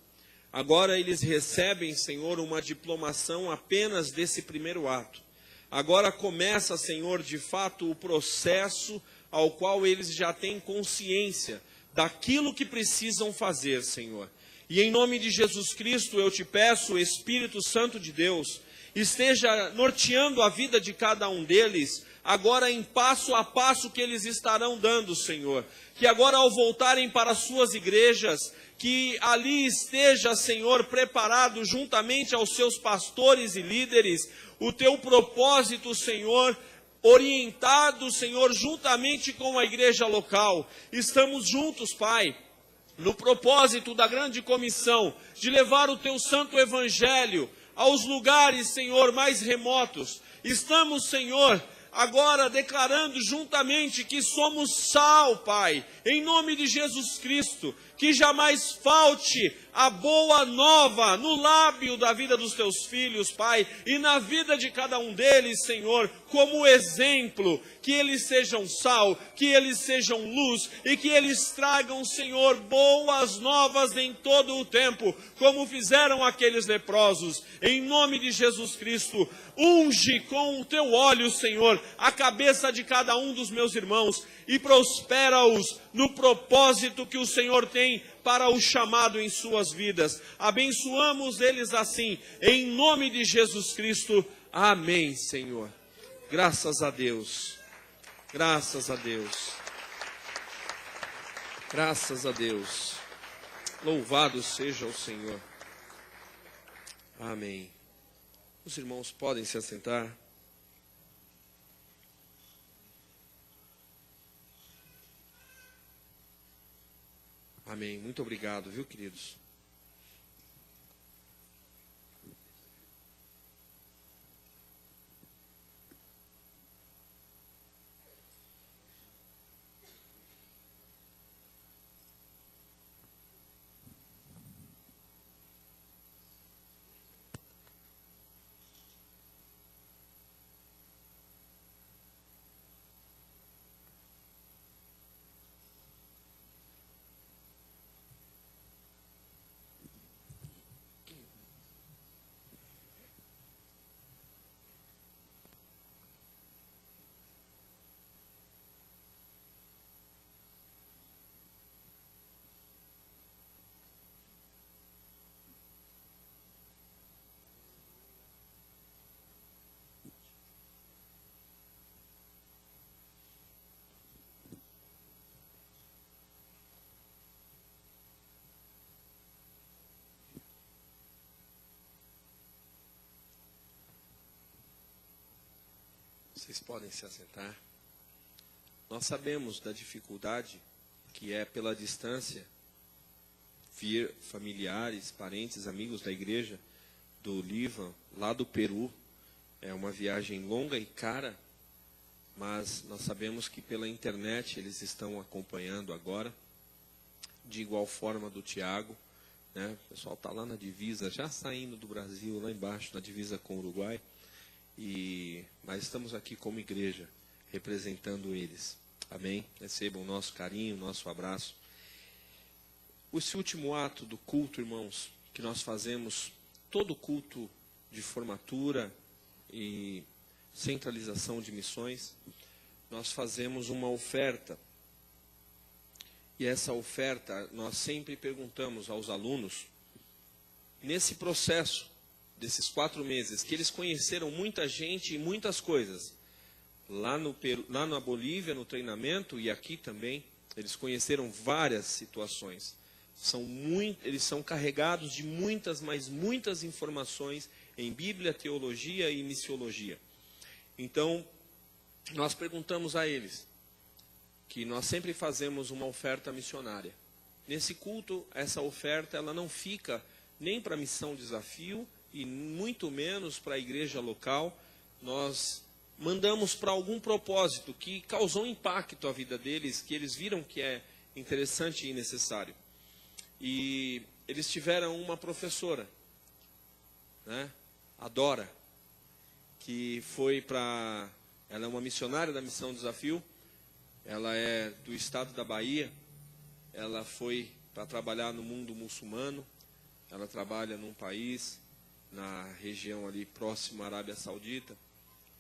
Agora eles recebem, Senhor, uma diplomação apenas desse primeiro ato. Agora começa, Senhor, de fato, o processo ao qual eles já têm consciência daquilo que precisam fazer, Senhor. E em nome de Jesus Cristo, eu te peço, o Espírito Santo de Deus, esteja norteando a vida de cada um deles, agora em passo a passo que eles estarão dando, Senhor. Que agora ao voltarem para as suas igrejas, que ali esteja, Senhor, preparado juntamente aos seus pastores e líderes, o teu propósito, Senhor, orientado, Senhor, juntamente com a igreja local. Estamos juntos, Pai, no propósito da grande comissão de levar o teu santo evangelho aos lugares, Senhor, mais remotos. Estamos, Senhor, agora declarando juntamente que somos sal, Pai, em nome de Jesus Cristo, que jamais falte a boa nova no lábio da vida dos teus filhos, Pai, e na vida de cada um deles, Senhor, como exemplo, que eles sejam sal, que eles sejam luz e que eles tragam, Senhor, boas novas em todo o tempo, como fizeram aqueles leprosos. Em nome de Jesus Cristo, unge com o teu óleo, Senhor, a cabeça de cada um dos meus irmãos e prospera-os no propósito que o Senhor tem para o chamado em suas vidas. Abençoamos eles assim, em nome de Jesus Cristo. Amém, Senhor. Graças a Deus. Graças a Deus. Graças a Deus. Louvado seja o Senhor. Amém. Os irmãos podem se assentar. Amém. Muito obrigado, viu, queridos? Vocês podem se assentar. Nós sabemos da dificuldade que é pela distância vir familiares, parentes, amigos da igreja do Líbano, lá do Peru. É uma viagem longa e cara, mas nós sabemos que pela internet eles estão acompanhando agora. De igual forma do Tiago, né? O pessoal está lá na divisa, já saindo do Brasil, lá embaixo, na divisa com o Uruguai. Mas estamos aqui como igreja, representando eles. Amém? Recebam o nosso carinho, o nosso abraço. Esse último ato do culto, irmãos, que nós fazemos, todo culto de formatura e centralização de missões, nós fazemos uma oferta. E essa oferta, nós sempre perguntamos aos alunos, nesse processo, desses 4 meses, que eles conheceram muita gente e muitas coisas. Lá no Peru, lá na Bolívia, no treinamento, e aqui também, eles conheceram várias situações. Eles são carregados de muitas, mas muitas informações em Bíblia, teologia e missiologia. Então, nós perguntamos a eles, que nós sempre fazemos uma oferta missionária. Nesse culto, essa oferta ela não fica nem para a missão desafio, e muito menos para a igreja local. Nós mandamos para algum propósito que causou impacto à vida deles, que eles viram que é interessante e necessário. E eles tiveram uma professora, né, a Dora, que foi para... Ela é uma missionária da Missão Desafio, ela é do estado da Bahia, ela foi para trabalhar no mundo muçulmano, ela trabalha num país na região ali próximo à Arábia Saudita.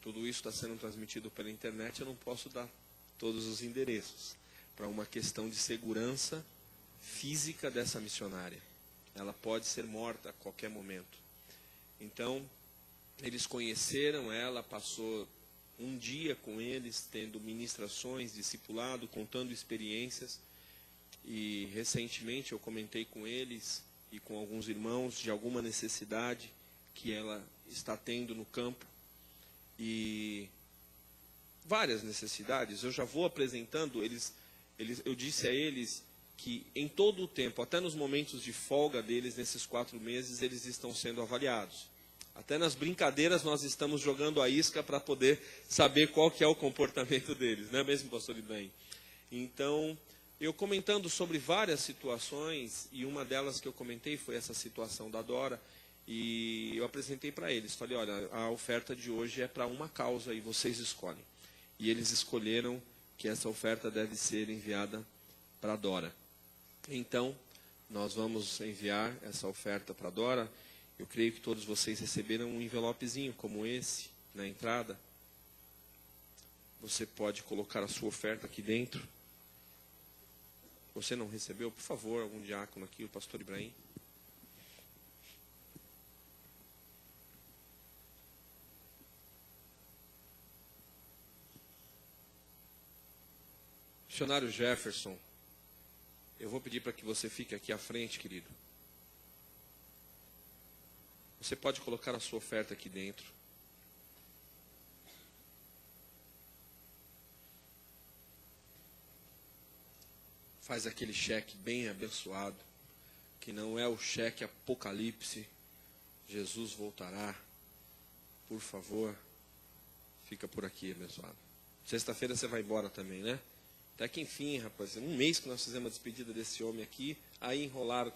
Tudo isso está sendo transmitido pela internet, eu não posso dar todos os endereços, para uma questão de segurança física dessa missionária. Ela pode ser morta a qualquer momento. Então, eles conheceram ela, passou um dia com eles, tendo ministrações, discipulado, contando experiências. E recentemente eu comentei com eles e com alguns irmãos de alguma necessidade que ela está tendo no campo. E várias necessidades, eu já vou apresentando, eu disse a eles que em todo o tempo, até nos momentos de folga deles, nesses 4 meses, eles estão sendo avaliados. Até nas brincadeiras nós estamos jogando a isca para poder saber qual que é o comportamento deles, não é mesmo, pastor Ibrahim? Então, eu comentando sobre várias situações, e uma delas que eu comentei foi essa situação da Dora, E eu apresentei para eles, falei, olha, a oferta de hoje é para uma causa e vocês escolhem. E eles escolheram que essa oferta deve ser enviada para a Dora. Então, nós vamos enviar essa oferta para a Dora. Eu creio que todos vocês receberam um envelopezinho como esse na entrada. Você pode colocar a sua oferta aqui dentro. Você não recebeu? Por favor, algum diácono aqui, o pastor Ibrahim. Missionário Jefferson, eu vou pedir para que você fique aqui à frente, querido. Você pode colocar a sua oferta aqui dentro. Faz aquele cheque bem abençoado, que não é o cheque Apocalipse. Jesus voltará. Por favor, fica por aqui, abençoado. Sexta-feira você vai embora também, né? Até que enfim, rapaz, um mês que nós fizemos a despedida desse homem aqui, aí enrolaram,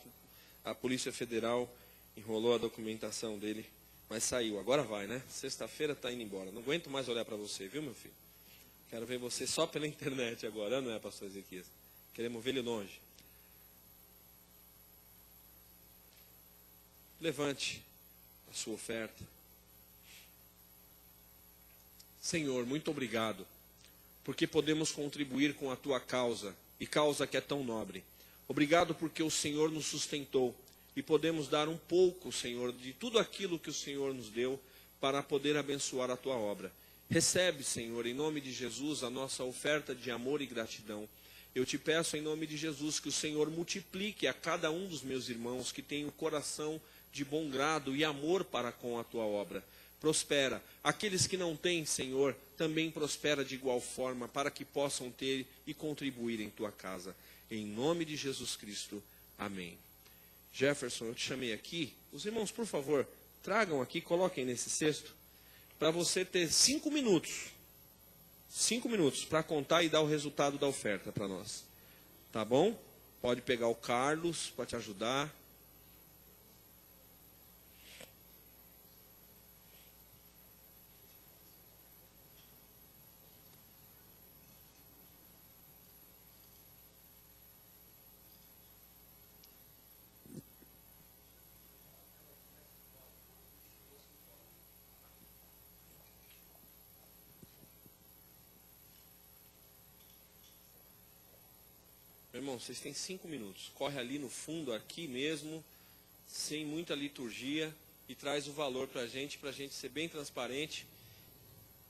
a Polícia Federal enrolou a documentação dele, mas saiu, agora vai, né? Sexta-feira está indo embora, não aguento mais olhar para você, viu, meu filho? Quero ver você só pela internet agora, não é, pastor Ezequias? Queremos ver ele longe. Levante a sua oferta. Senhor, muito obrigado, porque podemos contribuir com a tua causa, e causa que é tão nobre. Obrigado porque o Senhor nos sustentou, e podemos dar um pouco, Senhor, de tudo aquilo que o Senhor nos deu, para poder abençoar a tua obra. Recebe, Senhor, em nome de Jesus, a nossa oferta de amor e gratidão. Eu te peço, em nome de Jesus, que o Senhor multiplique a cada um dos meus irmãos que tem o coração de bom grado e amor para com a tua obra. Prospera. Aqueles que não têm, Senhor, também prospera de igual forma, para que possam ter e contribuir em tua casa. Em nome de Jesus Cristo. Amém. Jefferson, eu te chamei aqui. Os irmãos, por favor, tragam aqui, coloquem nesse cesto, para você ter 5 minutos. 5 minutos para contar e dar o resultado da oferta para nós. Tá bom? Pode pegar o Carlos para te ajudar. Meu irmão, vocês têm 5 minutos. Corre ali no fundo, aqui mesmo, sem muita liturgia, e traz o valor para a gente ser bem transparente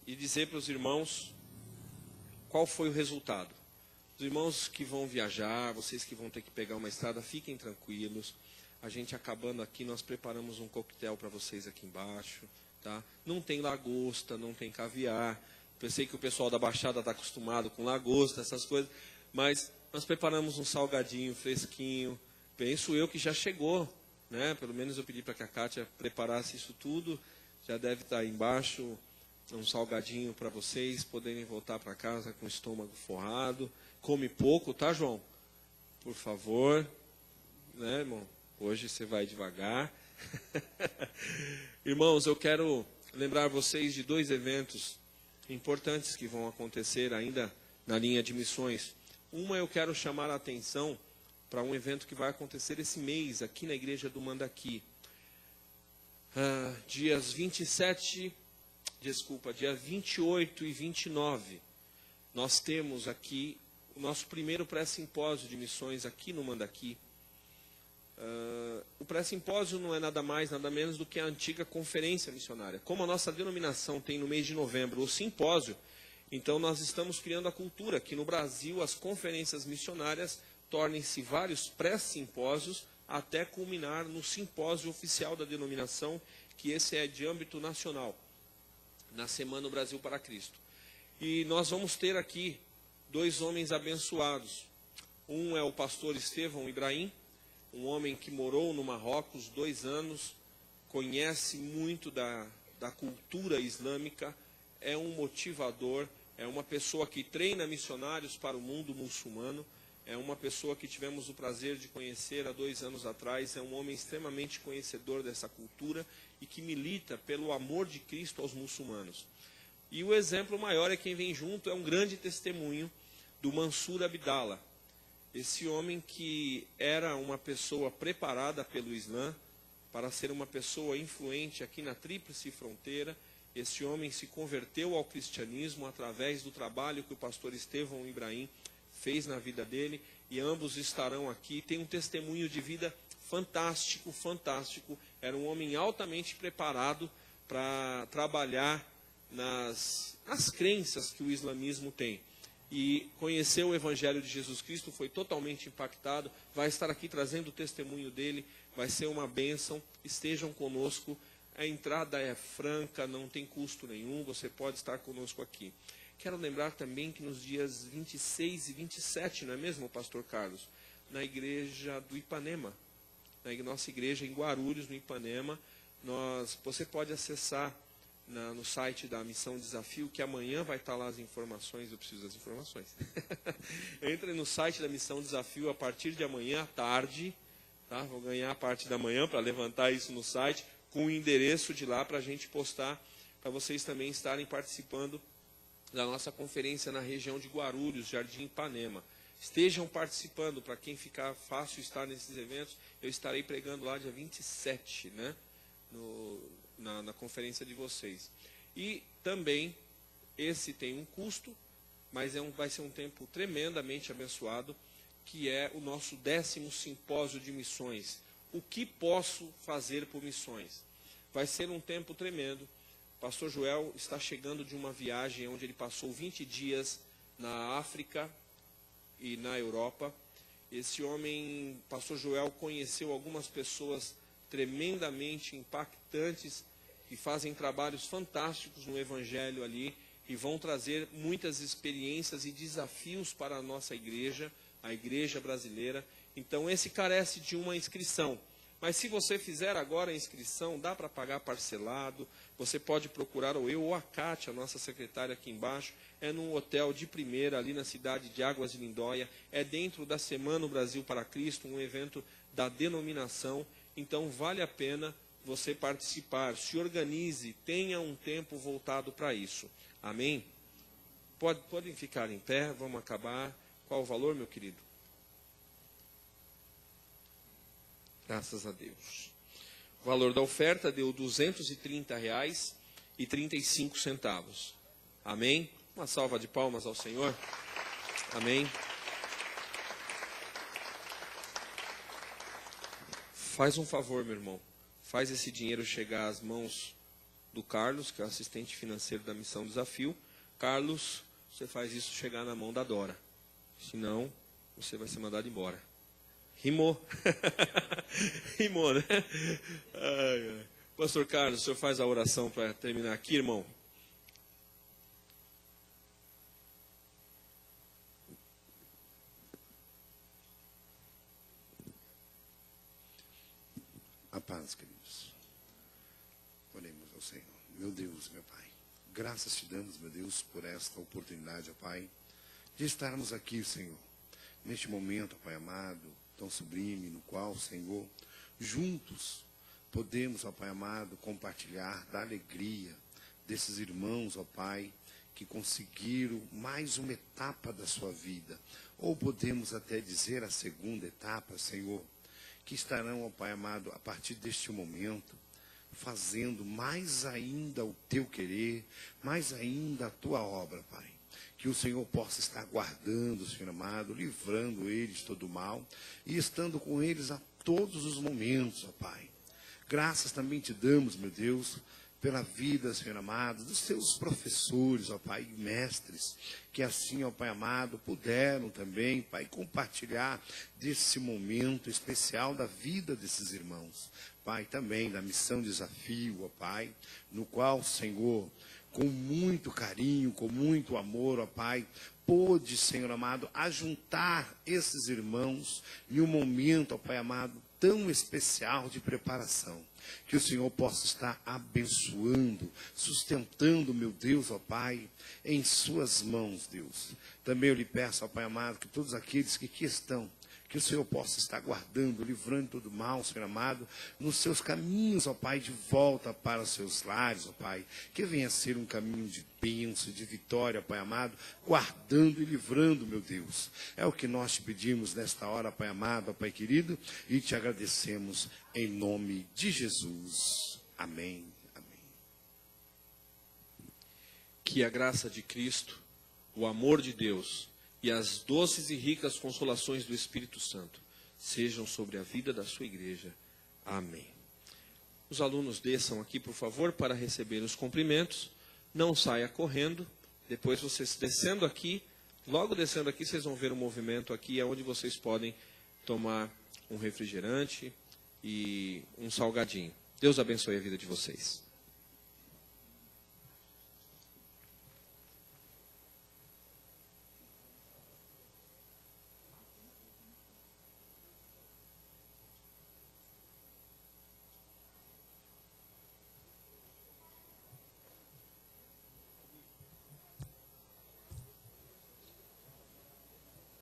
e dizer para os irmãos qual foi o resultado. Os irmãos que vão viajar, vocês que vão ter que pegar uma estrada, fiquem tranquilos. A gente acabando aqui, nós preparamos um coquetel para vocês aqui embaixo, tá? Não tem lagosta, não tem caviar. Pensei que o pessoal da Baixada está acostumado com lagosta, essas coisas, mas nós preparamos um salgadinho fresquinho. Penso eu que já chegou, né? Pelo menos eu pedi para que a Kátia preparasse isso tudo. Já deve estar aí embaixo um salgadinho para vocês poderem voltar para casa com o estômago forrado. Come pouco, tá, João? Por favor, né, irmão? Hoje você vai devagar. Irmãos, eu quero lembrar vocês de 2 eventos importantes que vão acontecer ainda na linha de missões. Uma, eu quero chamar a atenção para um evento que vai acontecer esse mês aqui na igreja do Mandaqui. Dias 28 e 29, nós temos aqui o nosso primeiro pré-simpósio de missões aqui no Mandaqui. O pré-simpósio não é nada mais, nada menos do que a antiga conferência missionária. Como a nossa denominação tem no mês de novembro o simpósio, então nós estamos criando a cultura que no Brasil as conferências missionárias tornem-se vários pré-simpósios até culminar no simpósio oficial da denominação, que esse é de âmbito nacional, na Semana Brasil para Cristo. E nós vamos ter aqui 2 homens abençoados. Um é o pastor Estevão Ibrahim, um homem que morou no Marrocos 2 anos, conhece muito da cultura islâmica, é um motivador, é uma pessoa que treina missionários para o mundo muçulmano, é uma pessoa que tivemos o prazer de conhecer há 2 anos atrás, é um homem extremamente conhecedor dessa cultura e que milita pelo amor de Cristo aos muçulmanos. E o exemplo maior é quem vem junto, é um grande testemunho do Mansur Abdallah. Esse homem que era uma pessoa preparada pelo Islã para ser uma pessoa influente aqui na Tríplice Fronteira. Esse homem se converteu ao cristianismo através do trabalho que o pastor Estevão Ibrahim fez na vida dele, e ambos estarão aqui. Tem um testemunho de vida fantástico, fantástico. Era um homem altamente preparado para trabalhar nas crenças que o islamismo tem. E conheceu o Evangelho de Jesus Cristo, foi totalmente impactado, vai estar aqui trazendo o testemunho dele, vai ser uma bênção. Estejam conosco, a entrada é franca, não tem custo nenhum, você pode estar conosco aqui. Quero lembrar também que nos dias 26 e 27, não é mesmo, pastor Carlos? Na igreja do Ipanema, na nossa igreja em Guarulhos, no Ipanema, você pode acessar no site da Missão Desafio, que amanhã vai estar lá as informações. Eu preciso das informações. Entre no site da Missão Desafio a partir de amanhã à tarde, tá? Vou ganhar a parte da manhã para levantar isso no site, com o endereço de lá para a gente postar, para vocês também estarem participando da nossa conferência na região de Guarulhos, Jardim Ipanema. Estejam participando, para quem ficar fácil estar nesses eventos. Eu estarei pregando lá dia 27, né? Na conferência de vocês. E também, esse tem um custo, mas vai ser um tempo tremendamente abençoado, que é o nosso 10º simpósio de missões. O que posso fazer por missões? Vai ser um tempo tremendo. O pastor Joel está chegando de uma viagem onde ele passou 20 dias na África e na Europa. Esse homem, pastor Joel, conheceu algumas pessoas tremendamente impactantes, que fazem trabalhos fantásticos no Evangelho ali, e vão trazer muitas experiências e desafios para a nossa igreja, a igreja brasileira. Então esse carece de uma inscrição. Mas se você fizer agora a inscrição, dá para pagar parcelado. Você pode procurar ou eu ou a Kátia, a nossa secretária aqui embaixo. É num hotel de primeira, ali na cidade de Águas de Lindóia. É dentro da Semana Brasil para Cristo, um evento da denominação. Então vale a pena você participar. Se organize, tenha um tempo voltado para isso. Amém? Podem ficar em pé, vamos acabar. Qual o valor, meu querido? Graças a Deus. O valor da oferta deu R$ 230,35. Amém? Uma salva de palmas ao Senhor. Amém? Faz um favor, meu irmão. Faz esse dinheiro chegar às mãos do Carlos, que é o assistente financeiro da Missão Desafio. Carlos, você faz isso chegar na mão da Dora. Senão, você vai ser mandado embora. Rimou. Rimou, né? Ai, ai. Pastor Carlos, o senhor faz a oração para terminar aqui, irmão? A paz, queridos. Oremos ao Senhor. Meu Deus, meu Pai, graças te damos, meu Deus, por esta oportunidade, ó Pai, de estarmos aqui, Senhor, neste momento, ó Pai amado, tão sublime, no qual, Senhor, juntos podemos, ó Pai amado, compartilhar da alegria desses irmãos, ó Pai, que conseguiram mais uma etapa da sua vida, ou podemos até dizer a segunda etapa, Senhor, que estarão, ó Pai amado, a partir deste momento, fazendo mais ainda o teu querer, mais ainda a tua obra, Pai. Que o Senhor possa estar guardando, Senhor amado, livrando eles de todo mal e estando com eles a todos os momentos, ó Pai. Graças também te damos, meu Deus, pela vida, Senhor amado, dos teus professores, ó Pai, e mestres, que assim, ó Pai amado, puderam também, Pai, compartilhar desse momento especial da vida desses irmãos. Pai, também da Missão Desafio, ó Pai, no qual, Senhor, com muito carinho, com muito amor, ó Pai, pôde, Senhor amado, ajuntar esses irmãos em um momento, ó Pai amado, tão especial de preparação. Que o Senhor possa estar abençoando, sustentando, meu Deus, ó Pai, em suas mãos, Deus. Também eu lhe peço, ó Pai amado, que todos aqueles que aqui estão, que o Senhor possa estar guardando, livrando todo mal, Senhor amado, nos seus caminhos, ó Pai, de volta para os seus lares, ó Pai. Que venha a ser um caminho de bênção, de vitória, Pai amado, guardando e livrando, meu Deus. É o que nós te pedimos nesta hora, Pai amado, ó Pai querido, e te agradecemos em nome de Jesus. Amém. Amém. Que a graça de Cristo, o amor de Deus e as doces e ricas consolações do Espírito Santo sejam sobre a vida da sua igreja. Amém. Os alunos desçam aqui, por favor, para receber os cumprimentos. Não saia correndo. Depois vocês descendo aqui, logo descendo aqui, vocês vão ver um movimento aqui, onde vocês podem tomar um refrigerante e um salgadinho. Deus abençoe a vida de vocês.